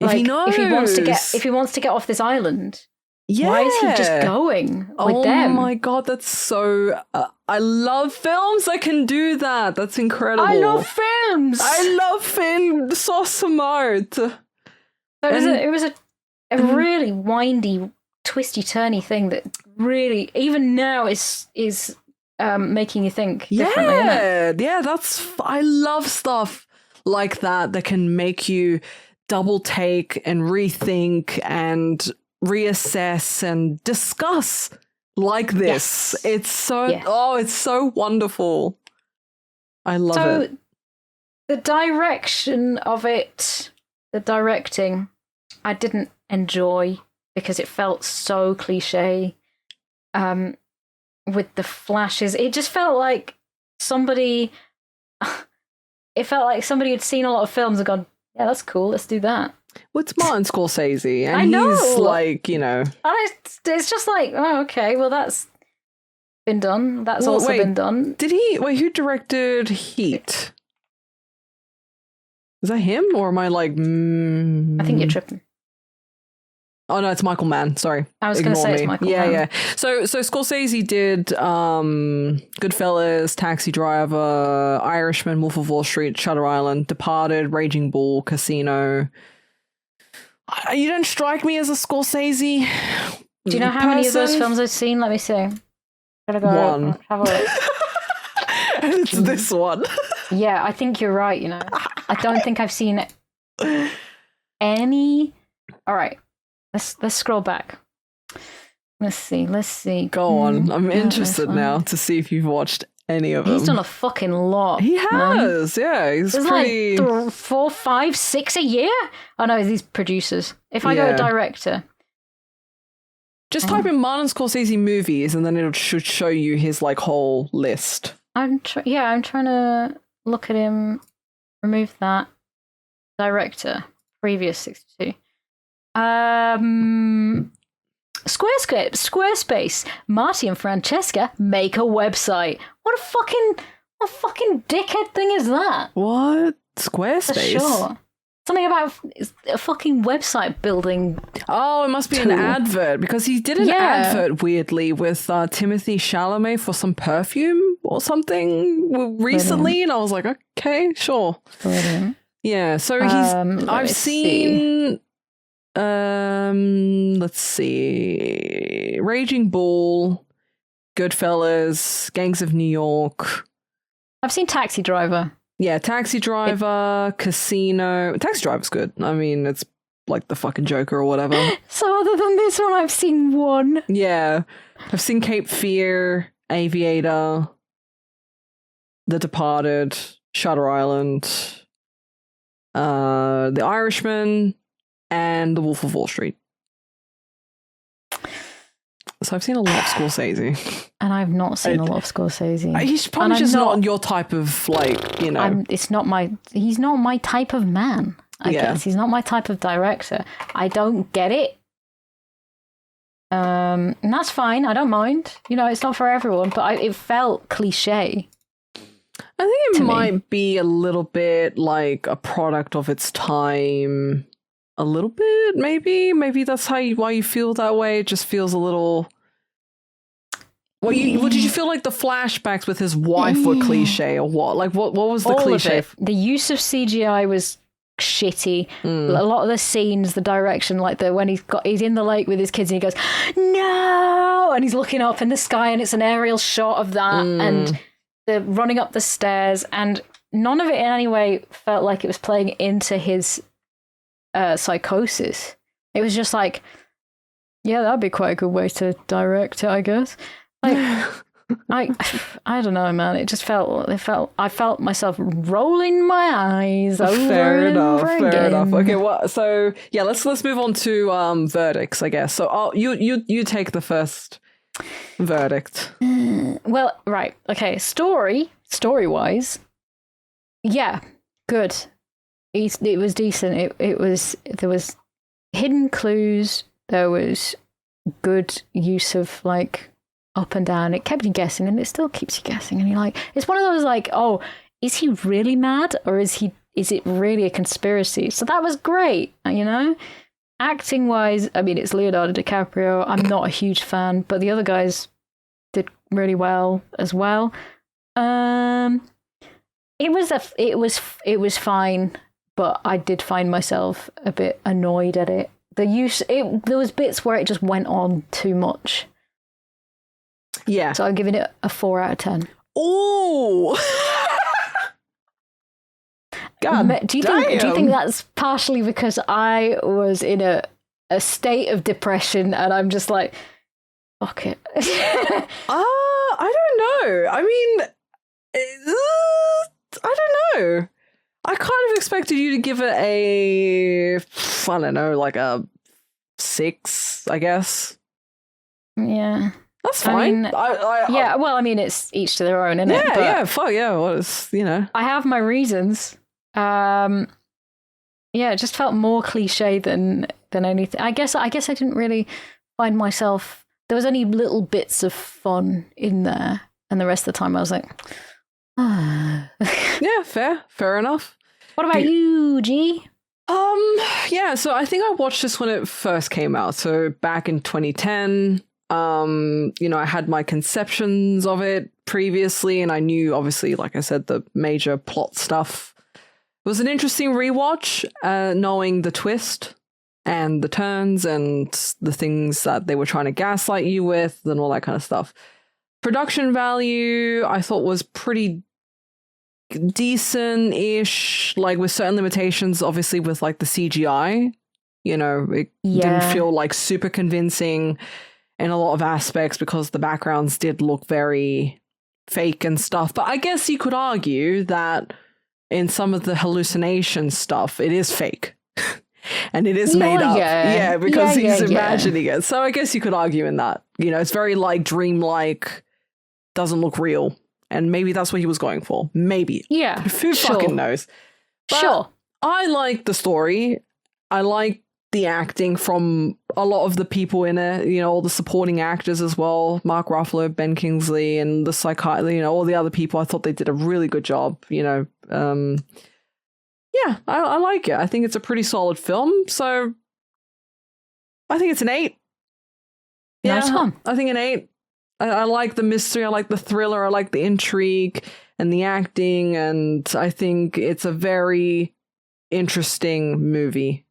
knows, if he wants to get off this island? Yeah. Why is he just going with them? Oh my god, that's so... I love films that can do that. That's incredible. I love films. I love film. So smart. It was a really windy, twisty, turny thing that really, even now, is making you think differently. Yeah, I love stuff like that can make you double take and rethink and reassess and discuss like this. Yes. It's so it's so wonderful. I love it. The direction of it, the directing, I didn't enjoy because it felt so cliche. With the flashes, it just felt like somebody. It felt like somebody had seen a lot of films and gone, "Yeah, that's cool. Let's do that." Well, it's Martin Scorsese, and I know. he's like, you know, it's just like, oh, okay, well, that's been done. That's also been done. Did he? Wait, who directed Heat? Is that him, or am I like? I think you're tripping. Oh no, it's Michael Mann. Sorry, I was going to say it's Michael Mann. Yeah. So Scorsese did Goodfellas, Taxi Driver, Irishman, Wolf of Wall Street, Shutter Island, Departed, Raging Bull, Casino. You don't strike me as a Scorsese. Do you know how many of those films I've seen? Let me see. Gotta go. One. Have a look. And it's this one. Yeah, I think you're right. You know, I don't think I've seen any. All right. Let's scroll back. Let's see. Go on. I'm interested now to see if you've watched any of them. He's done a fucking lot. He has, yeah. He's pretty... like 4, 5, 6 a year? Oh no, these producers. If I go director. Just type in Martin Scorsese movies and then it should show you his like whole list. I'm trying to look at him. Remove that. Director. Previous 62. Squarespace. Marty and Francesca make a website. What a fucking dickhead thing is that? What? Squarespace? Sure. Something about a fucking website building. Oh, it must be an advert because he did an advert weirdly with Timothy Chalamet for some perfume or something recently, and I was like, okay, sure. Brilliant. Yeah, so I've seen. Let's see. Raging Bull, Goodfellas, Gangs of New York. I've seen Taxi Driver. Yeah, Taxi Driver, Casino. Taxi Driver's good. I mean, it's like the fucking Joker or whatever. So other than this one, I've seen one. Yeah. I've seen Cape Fear, Aviator, The Departed, Shutter Island, The Irishman, and The Wolf of Wall Street. So I've seen a lot of Scorsese. And I've not seen a lot of Scorsese. He's probably just not your type of, like, you know. He's not my type of man, I guess. He's not my type of director. I don't get it. And that's fine. I don't mind. You know, it's not for everyone, but it felt cliche. I think it might be a little bit like a product of its time. A little bit, maybe. Maybe that's why you feel that way. It just feels a little. What did you feel like the flashbacks with his wife were cliche or what? Like what was the cliche? The use of CGI was shitty. A lot of the scenes, the direction, like when he's in the lake with his kids and he goes, "No!" and he's looking up in the sky and it's an aerial shot of that and the running up the stairs, and none of it in any way felt like it was playing into his psychosis. It was just like, yeah, that'd be quite a good way to direct it, I guess. Like, I don't know, man. It just felt. I felt myself rolling my eyes over Fair and enough. over Fair again. enough. Okay, well, so yeah, let's move on to verdicts, I guess. So you take the first verdict. Well, right. Okay. Story wise, yeah, good. It was decent. There was hidden clues. There was good use of like up and down. It kept you guessing, and it still keeps you guessing. And you're like, it's one of those like, oh, is he really mad, or is it really a conspiracy? So that was great, you know. acting wise, I mean, it's Leonardo DiCaprio. I'm not a huge fan, but the other guys did really well as well. It was fine, but I did find myself a bit annoyed at it. There was bits where it just went on too much. Yeah. So I'm giving it a 4 out of 10. Ooh. God, do you think that's partially because I was in a state of depression and I'm just like, fuck it? I don't know. I mean, I don't know. I kind of expected you to give it I don't know, like a 6, I guess. Yeah. That's fine. Well, I mean, it's each to their own, isn't it? Yeah, fuck yeah. Well, it's, I have my reasons. It just felt more cliche than anything. I guess I didn't really find myself. There was only little bits of fun in there, and the rest of the time I was like, yeah, fair enough. What about you, G? Yeah. So I think I watched this when it first came out. So back in 2010. I had my conceptions of it previously, and I knew, obviously, like I said, the major plot stuff. It was an interesting rewatch, knowing the twist and the turns and the things that they were trying to gaslight you with and all that kind of stuff. Production value, I thought, was pretty decent-ish, like with certain limitations, obviously with like the CGI. It didn't feel like super convincing in a lot of aspects because the backgrounds did look very fake and stuff. But I guess you could argue that in some of the hallucination stuff, it is fake. And it is made up. Yeah, because he's imagining it. So I guess you could argue in that. It's very like dreamlike, doesn't look real. And maybe that's what he was going for. Maybe. Yeah. Who fucking knows? But sure. I like the story. I like the acting from a lot of the people in it, all the supporting actors as well, Mark Ruffalo, Ben Kingsley, and the psychiatrist, all the other people. I thought they did a really good job, I like it. I think it's a pretty solid film, so I think it's an 8. Nice one. I think an 8. I like the mystery, I like the thriller, I like the intrigue and the acting, and I think it's a very interesting movie.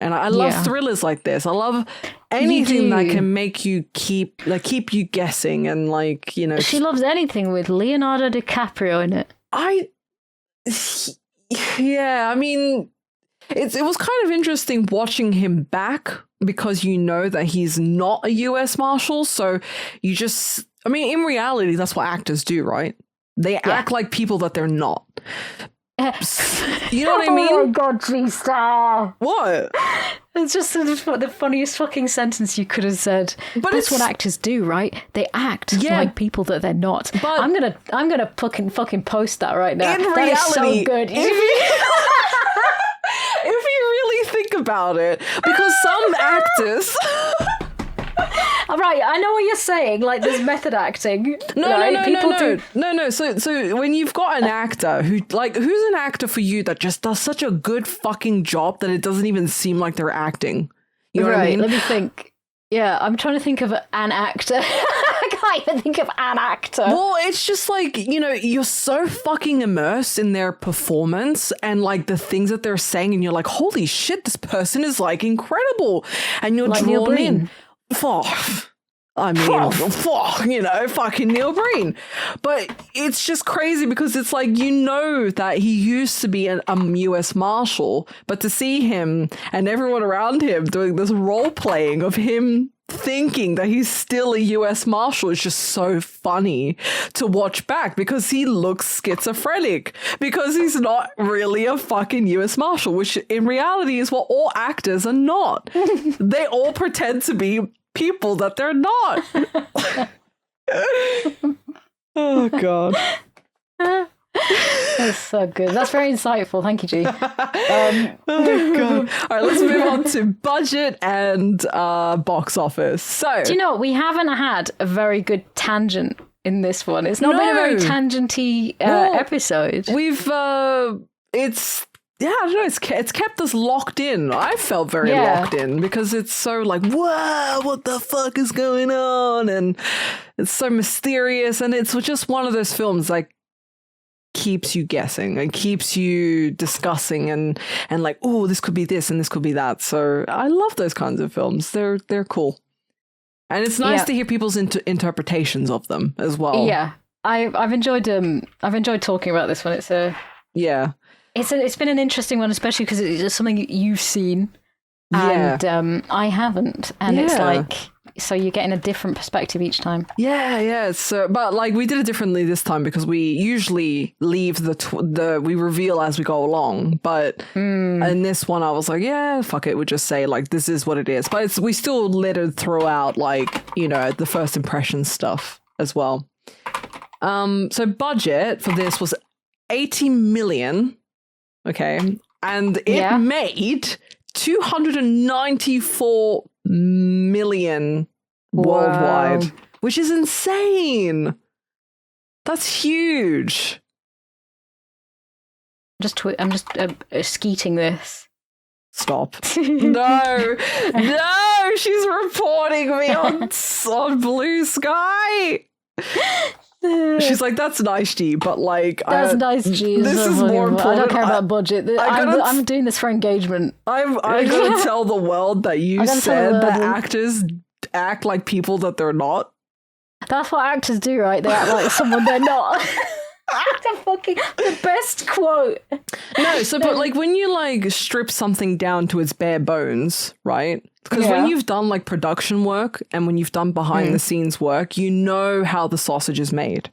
And I love thrillers like this. I love anything that can make you keep you guessing and She loves anything with Leonardo DiCaprio in it. I mean, it was kind of interesting watching him back because that he's not a US Marshal. So you just, in reality, that's what actors do, right? They act like people that they're not. You know what I mean? Oh my God, G-Star. What? It's just the funniest fucking sentence you could have said. But that's what actors do, right? They act like people that they're not. But I'm gonna fucking post that right now. In reality, that is so good. If you really think about it, because some actors. Right, I know what you're saying. Like, there's method acting. No. So when you've got an actor who's an actor for you that just does such a good fucking job that it doesn't even seem like they're acting. You know what I mean? Let me think. Yeah, I'm trying to think of an actor. I can't even think of an actor. Well, it's just like, you're so fucking immersed in their performance and like the things that they're saying, and you're like, holy shit, this person is like incredible. And you're like drawn in. Fucking Neil Breen. But it's just crazy because it's like, that he used to be a US Marshal, but to see him and everyone around him doing this role playing of him thinking that he's still a US Marshal is just so funny to watch back because he looks schizophrenic because he's not really a fucking US Marshal, which in reality is what all actors are not. They all pretend to be people that they're not. Oh God. That's so good. That's very insightful. Thank you, G. Oh God. All right, let's move on to budget and box office. So, do you know, we haven't had a very good tangent in this one. It's not been a very tangenty episode. We've it's yeah, I don't know. It's kept us locked in. I felt very locked in because it's so like, whoa, what the fuck is going on? And it's so mysterious. And it's just one of those films like keeps you guessing and keeps you discussing and like, oh, this could be this and this could be that. So I love those kinds of films. They're cool. And it's nice to hear people's interpretations of them as well. Yeah, I've enjoyed talking about this one. It's been an interesting one, especially because it's something you've seen and I haven't, and it's like, so you're getting a different perspective each time. Yeah. So, but like we did it differently this time because we usually leave we reveal as we go along. But in this one, I was like, yeah, fuck it, we'll just say like this is what it is. But we still littered throughout, like, you know, the first impression stuff as well. So budget for this was 80 million. Okay. And it made 294 million worldwide, which is insane. That's huge. I'm just skeeting this. Stop. No, she's reporting me on Blue Sky. She's like, that's nice, G, but like... That's nice, G. This is more important. I don't care about budget. I'm doing this for engagement. I'm going to tell the world that you said that actors act like people that they're not. That's what actors do, right? They act like someone they're not. The best quote. No, so but like when you like strip something down to its bare bones, right? Because when you've done like production work and when you've done behind the scenes work, you know how the sausage is made.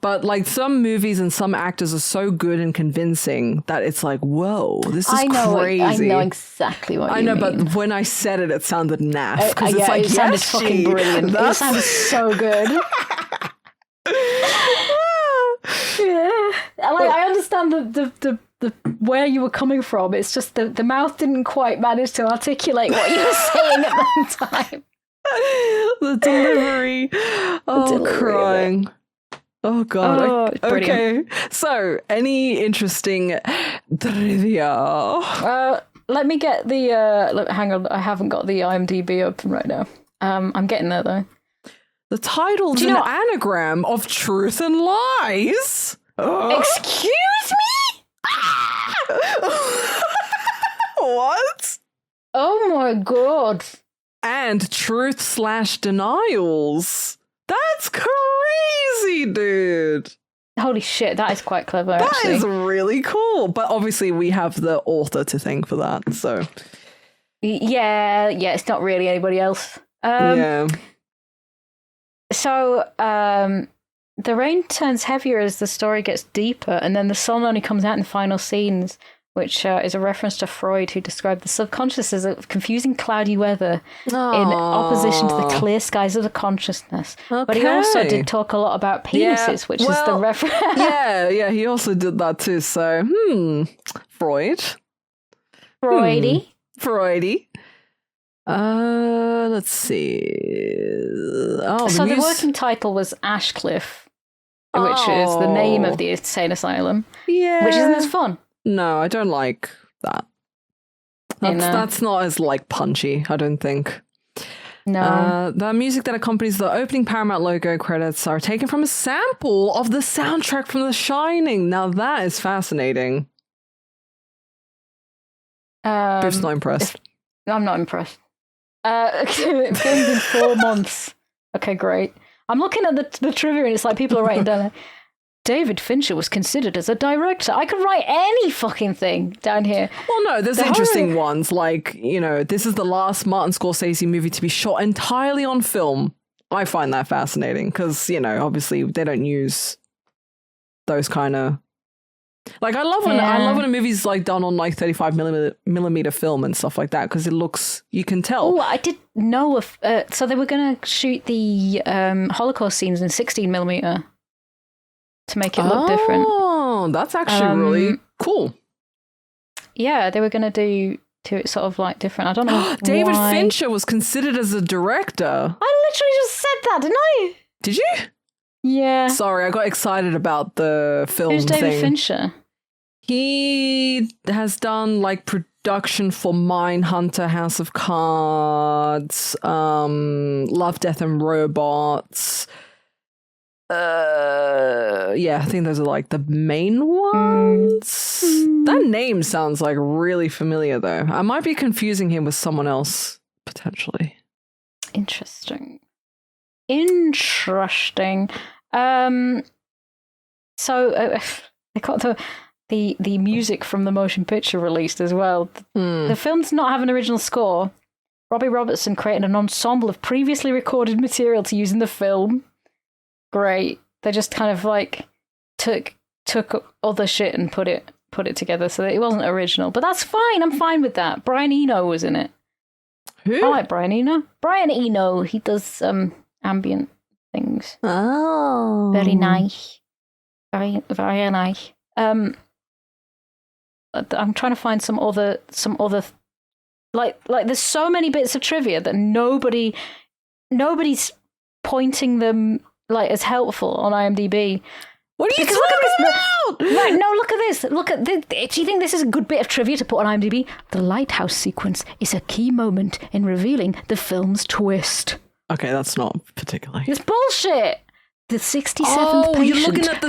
But like some movies and some actors are so good and convincing that it's like, whoa, this is crazy. I know exactly what you mean. I know, but when I said it, it sounded naff. Because it's like, it sounded fucking brilliant. It sounded so good. Like, I understand the where you were coming from. It's just the mouth didn't quite manage to articulate what you were saying at the time. The delivery. Crying. Oh god. Okay. So, any interesting trivia? Let me get the hang on, I haven't got the IMDb open right now. I'm getting there though. The title's an anagram of truth and lies. Excuse me? What? Oh my god. And truth/denials. That's crazy, dude. Holy shit, that is quite clever, That actually. is really cool. But obviously we have the author to thank for that, so. Yeah, it's not really anybody else. So, the rain turns heavier as the story gets deeper, and then the sun only comes out in the final scenes, which is a reference to Freud, who described the subconscious as a confusing cloudy weather in opposition to the clear skies of the consciousness. Okay. But he also did talk a lot about penises, which is the reference. yeah, he also did that too. So, Freud. Freudy. Let's see. So the working title was Ashcliffe, which is the name of the insane asylum. Yeah. Which isn't as fun. No, I don't like that. That's not as like punchy, I don't think. No. The music that accompanies the opening Paramount logo credits are taken from a sample of the soundtrack from The Shining. Now that is fascinating. Biff's not impressed. I'm not impressed. Filmed in 4 months. Okay, great. I'm looking at the trivia and it's like people are writing down David Fincher was considered as a director. I could write any fucking thing down here. Well, no, there's interesting ones. Like, you know, this is the last Martin Scorsese movie to be shot entirely on film. I find that fascinating because, you know, obviously they don't use those kind of... Like, I love when a movie's like done on like 35 millimeter film and stuff like that because it looks, you can tell. Oh, I didn't know if so they were going to shoot the Holocaust scenes in 16 millimeter to make it look different. Oh, that's actually really cool. Yeah, they were going to do it sort of like different. I don't know. David Fincher was considered as a director. I literally just said that, didn't I? Did you? Yeah. Sorry, I got excited about the film Who's David thing. Fincher? He has done like production for Mindhunter, House of Cards, Love, Death and Robots. Yeah, I think those are like the main ones. That name sounds like really familiar though. I might be confusing him with someone else potentially. Interesting. So they got the music from the motion picture released as well. The film does not have an original score. Robbie Robertson created an ensemble of previously recorded material to use in the film. Great. They just kind of like took other shit and put it together so that it wasn't original. But that's fine. I'm fine with that. Brian Eno was in it. Who? I like Brian Eno. Brian Eno. He does ambient things. Oh, very nice. Very very nice. I'm trying to find some other like there's so many bits of trivia that nobody's pointing them like as helpful on IMDb. What are you because talking about? Right, no, look at this. Look at this. Do you think this is a good bit of trivia to put on IMDb? The lighthouse sequence is a key moment in revealing the film's twist. Okay, that's not particularly. It's bullshit. The 67th patient you're looking at the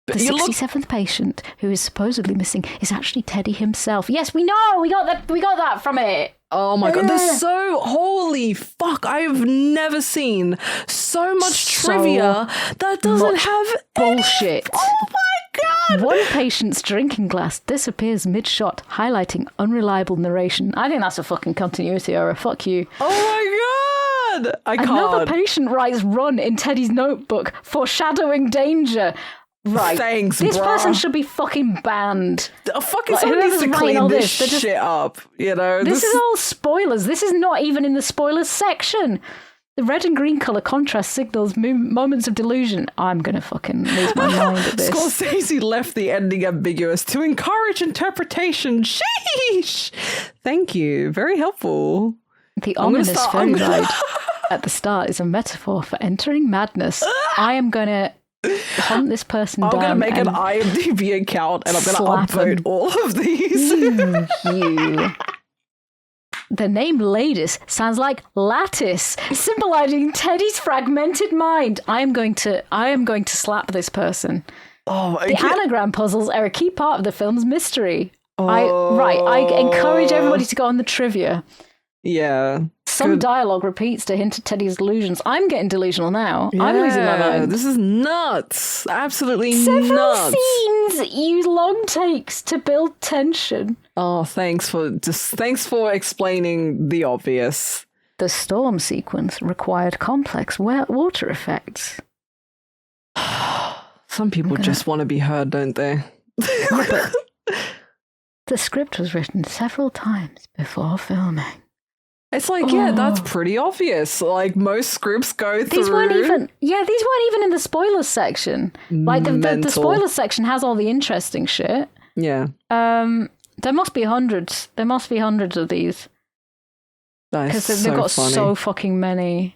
67th patient who is supposedly missing is actually Teddy himself. Yes, we know. We got that from it. Oh my god, there's so holy fuck. I've never seen so much trivia that doesn't have bullshit. Oh my god. One patient's drinking glass disappears mid-shot, highlighting unreliable narration. I think that's a fucking continuity error. Fuck you. Oh my god. I can't. Another patient writes run in Teddy's notebook, foreshadowing danger. Right. Thanks, this bruh. person should be fucking banned. Fucking someone needs to clean this shit up, you know? This is all spoilers. This is not even in the spoilers section. The red and green colour contrast signals moments of delusion. I'm going to fucking lose my mind at this. Scorsese left the ending ambiguous to encourage interpretation. Sheesh! Thank you. Very helpful. The ominous ferry ride at the start is a metaphor for entering madness. I am going to hunt this person down. I'm going to make an IMDb account and I'm going to upvote all of these. You. The name Ladis sounds like lattice, symbolizing Teddy's fragmented mind. I am going to slap this person. Oh, the anagram puzzles are a key part of the film's mystery. I encourage everybody to go on the trivia. Yeah. Some dialogue repeats to hint at Teddy's delusions. I'm getting delusional now. Yeah, I'm losing my mind. This is nuts. Absolutely Several nuts. scenes use long takes to build tension. Oh, thanks for explaining the obvious. The storm sequence required complex water effects. Some people just want to be heard, don't they? Yeah, but the script was written several times before filming. It's like, yeah, that's pretty obvious. Like, most scripts go through... These weren't even in the spoilers section. Like, the spoilers section has all the interesting shit. Yeah. There must be hundreds. There must be hundreds of these. Because they've got so fucking many.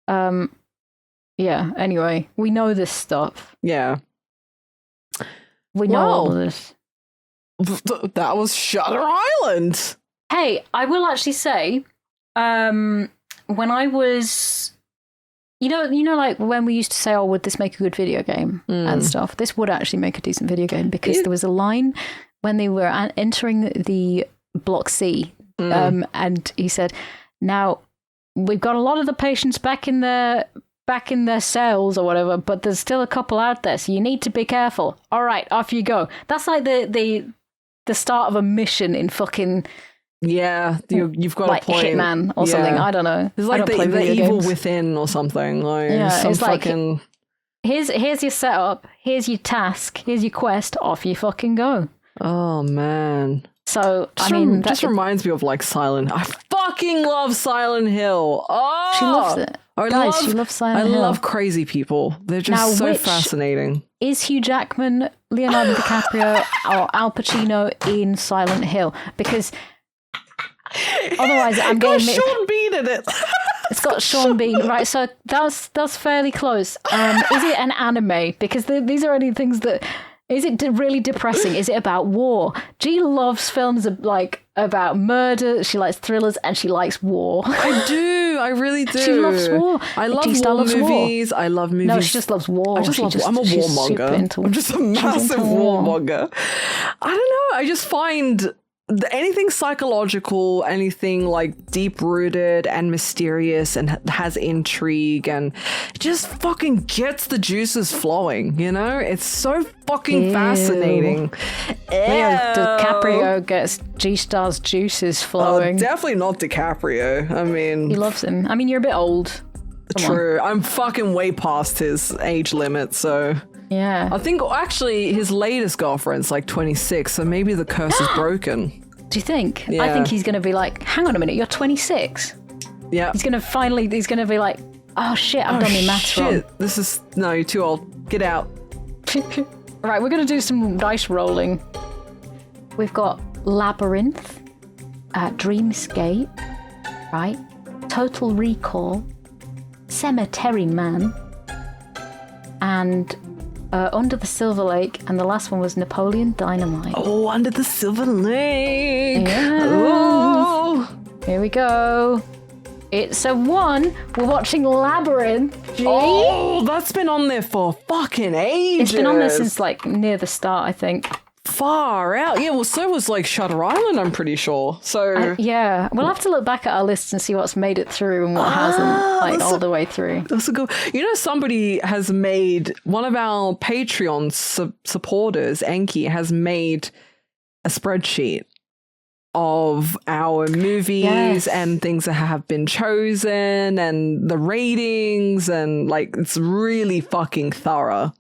Yeah, anyway, we know this stuff. Yeah. We know all of this. That was Shutter Island. Hey, I will actually say, when I was, you know, like when we used to say, oh, would this make a good video game and stuff? This would actually make a decent video game because there was a line when they were entering the Block C, and he said, now, we've got a lot of the patients back in their cells or whatever, but there's still a couple out there, so you need to be careful. All right, off you go. That's like the start of a mission in fucking... Yeah, you've got like a point. Hitman or something. I don't know. It's like the Evil Within or something. Like it's fucking... like here's your setup, here's your task, here's your quest. Off you fucking go. Oh man. So just reminds me of like Silent. I fucking love Silent Hill. Oh, she loves it. She loves Silent Hill. I love crazy people. They're just so fascinating. Is Hugh Jackman, Leonardo DiCaprio, or Al Pacino in Silent Hill? Because otherwise, I'm getting Sean Bean in it. It's got Sean Bean, right? So that's fairly close. Is it an anime? Because these are only things that Is it really depressing? Is it about war? G loves films about murder. She likes thrillers and she likes war. I do. I really do. She loves war. I love war movies. I love movies. No, she just loves war. I'm a warmonger. I'm just a massive warmonger. I don't know. I just find anything psychological, anything like deep rooted and mysterious and has intrigue and just fucking gets the juices flowing, you know? It's so fucking fascinating. DiCaprio gets G-Star's juices flowing. Definitely not DiCaprio. I mean, he loves him. I mean, you're a bit old. True. I'm fucking way past his age limit, so... Yeah. I think actually his latest girlfriend's like 26, so maybe the curse is broken. Do you think? Yeah. I think he's going to be like, hang on a minute, you're 26 Yeah. He's going to be like, oh shit, I've done my maths wrong. No, you're too old. Get out. Right, we're going to do some dice rolling. We've got Labyrinth, Dreamscape, right? Total Recall, Cemetery Man, and Under the Silver Lake, and the last one was Napoleon Dynamite. Oh, Under the Silver Lake. Yeah. Oh. Here we go. It's a 1. We're watching Labyrinth. G. Oh, that's been on there for fucking ages. It's been on there since like near the start, I think. Far out. Yeah, well, so was like Shutter Island, I'm pretty sure. So yeah, we'll have to look back at our lists and see what's made it through and what hasn't, like all the way through. That's a good. You know, somebody has made, one of our Patreon supporters, Enki, has made a spreadsheet of our movies and things that have been chosen and the ratings, and like it's really fucking thorough.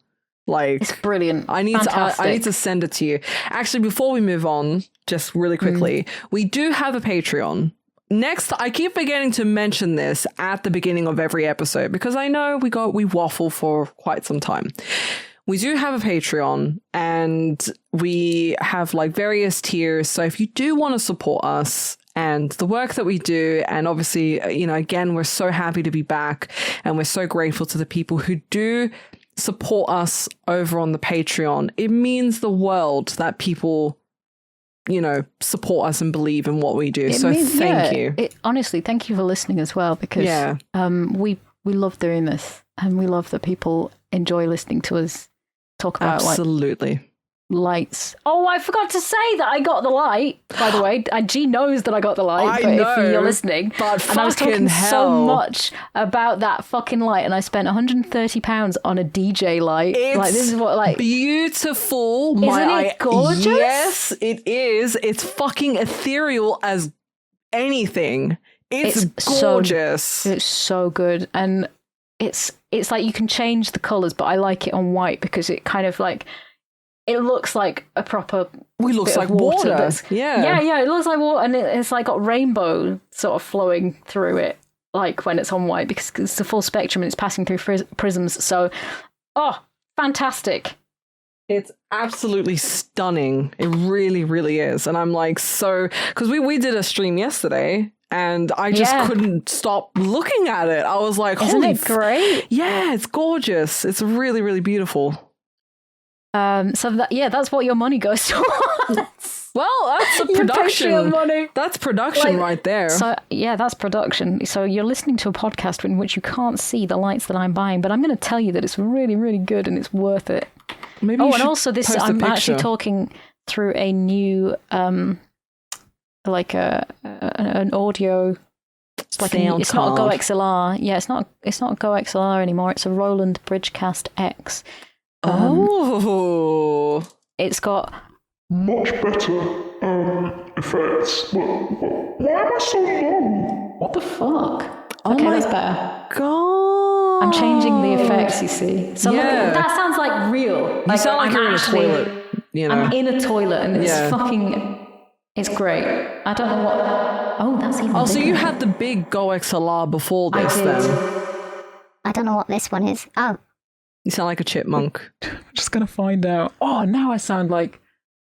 Like, it's brilliant. I need to send it to you. Actually, before we move on, just really quickly, we do have a Patreon. Next, I keep forgetting to mention this at the beginning of every episode because I know we waffle for quite some time. We do have a Patreon and we have like various tiers. So if you do want to support us and the work that we do, and obviously, you know, again, we're so happy to be back and we're so grateful to the people who do support us over on the Patreon. It means the world that people, you know, support us and believe in what we do. Thank you. Honestly, thank you for listening as well, because we love doing this and we love that people enjoy listening to us talk about absolutely. Lights. Oh, I forgot to say that I got the light, by the way. And G knows that I got the light, I know, if you're listening. But and I was talking hell. so much about that fucking light, and I spent £130 on a DJ light. It's like, this is what, like, beautiful. Isn't it gorgeous? Yes, it is. It's fucking ethereal as anything. It's gorgeous. It's so good. And it's like you can change the colours, but I like it on white because it kind of like, it looks like a proper looks like water. Yeah, it looks like water, and it's like got rainbow sort of flowing through it, like when it's on white, because it's the full spectrum and it's passing through prisms. So, fantastic. It's absolutely stunning. It really, really is. And I'm like, so, because we did a stream yesterday and I just couldn't stop looking at it. I was like, isn't it great? Yeah, it's gorgeous. It's really, really beautiful. That's what your money goes towards. Well, that's a production money. That's production right there. So yeah, that's production. So you're listening to a podcast in which you can't see the lights that I'm buying, but I'm going to tell you that it's really, really good and it's worth it. Maybe. And also this, I'm actually talking through a new, like an audio. It's like it's not a Go XLR. Yeah, it's not a Go XLR anymore. It's a Roland Bridgecast X. It's got much better effects. Why am I so low? What the fuck? Oh okay, my that's better. God. I'm changing the effects, you see. So look, that sounds like real. You sound like you're in a toilet. You know? I'm in a toilet and it's fucking... It's great. I don't know what... Oh, that's even bigger. So you had the big Go XLR before this then? I don't know what this one is. Oh. You sound like a chipmunk. Just gonna find out. Oh, now I sound like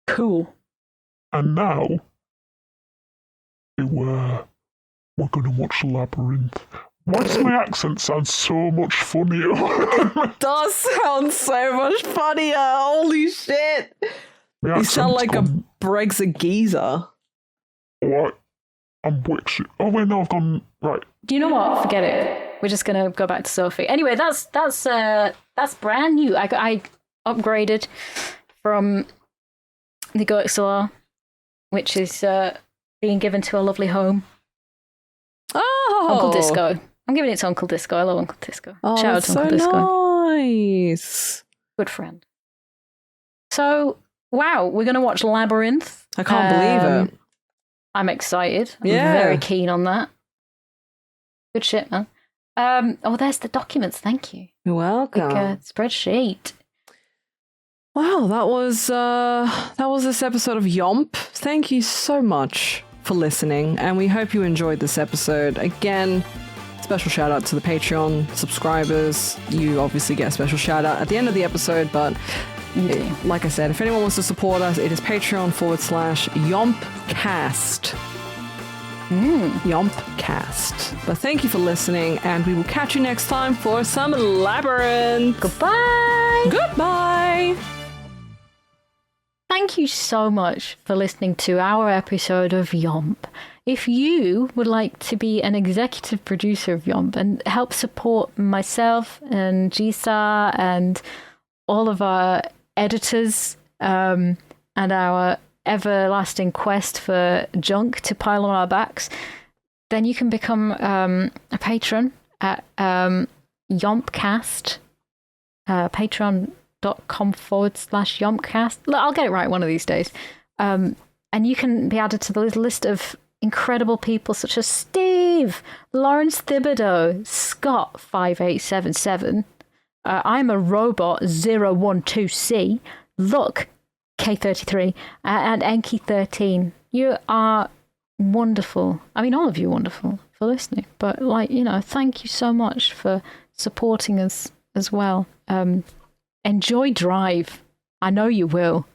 cool. And now we're gonna watch Labyrinth. Why does my accent sound so much funnier? Does sound so much funnier. Holy shit. My You sound like a accent's Brexit geezer. What? I'm Wixie. Oh wait, no, I've gone right. Do you know what? Forget it. We're just gonna go back to Sophie. Anyway, that's brand new. I upgraded from the Goixelar, which is being given to a lovely home. Oh, Uncle Disco. I'm giving it to Uncle Disco. I love Uncle Disco. Oh, Shout out that's to so Uncle Disco. nice. Good friend. So, wow, we're going to watch Labyrinth. I can't believe it. I'm excited. I'm Yeah. very keen on that. Good shit, man. Oh, there's the documents. Thank you. You're welcome. Like, spreadsheet. Wow, that was this episode of YOMP. Thank you so much for listening, and we hope you enjoyed this episode. Again, special shout out to the Patreon subscribers. You obviously get a special shout out at the end of the episode, but like I said, if anyone wants to support us, it is patreon.com/YOMPcast. YOMPcast. But thank you for listening, and we will catch you next time for some Labyrinth. Goodbye. Goodbye. Thank you so much for listening to our episode of YOMP. If you would like to be an executive producer of YOMP and help support myself and Jisa and all of our editors and our everlasting quest for junk to pile on our backs, then you can become a patron at YOMPcast, patreon.com/YOMPcast. I'll get it right one of these days. And you can be added to the list of incredible people such as Steve, Lawrence Thibodeau, Scott 5877, I'm a Robot 012C, Look K33, and Enki 13. You are wonderful. I mean, all of you are wonderful for listening, but thank you so much for supporting us as well. Enjoy Drive. I know you will.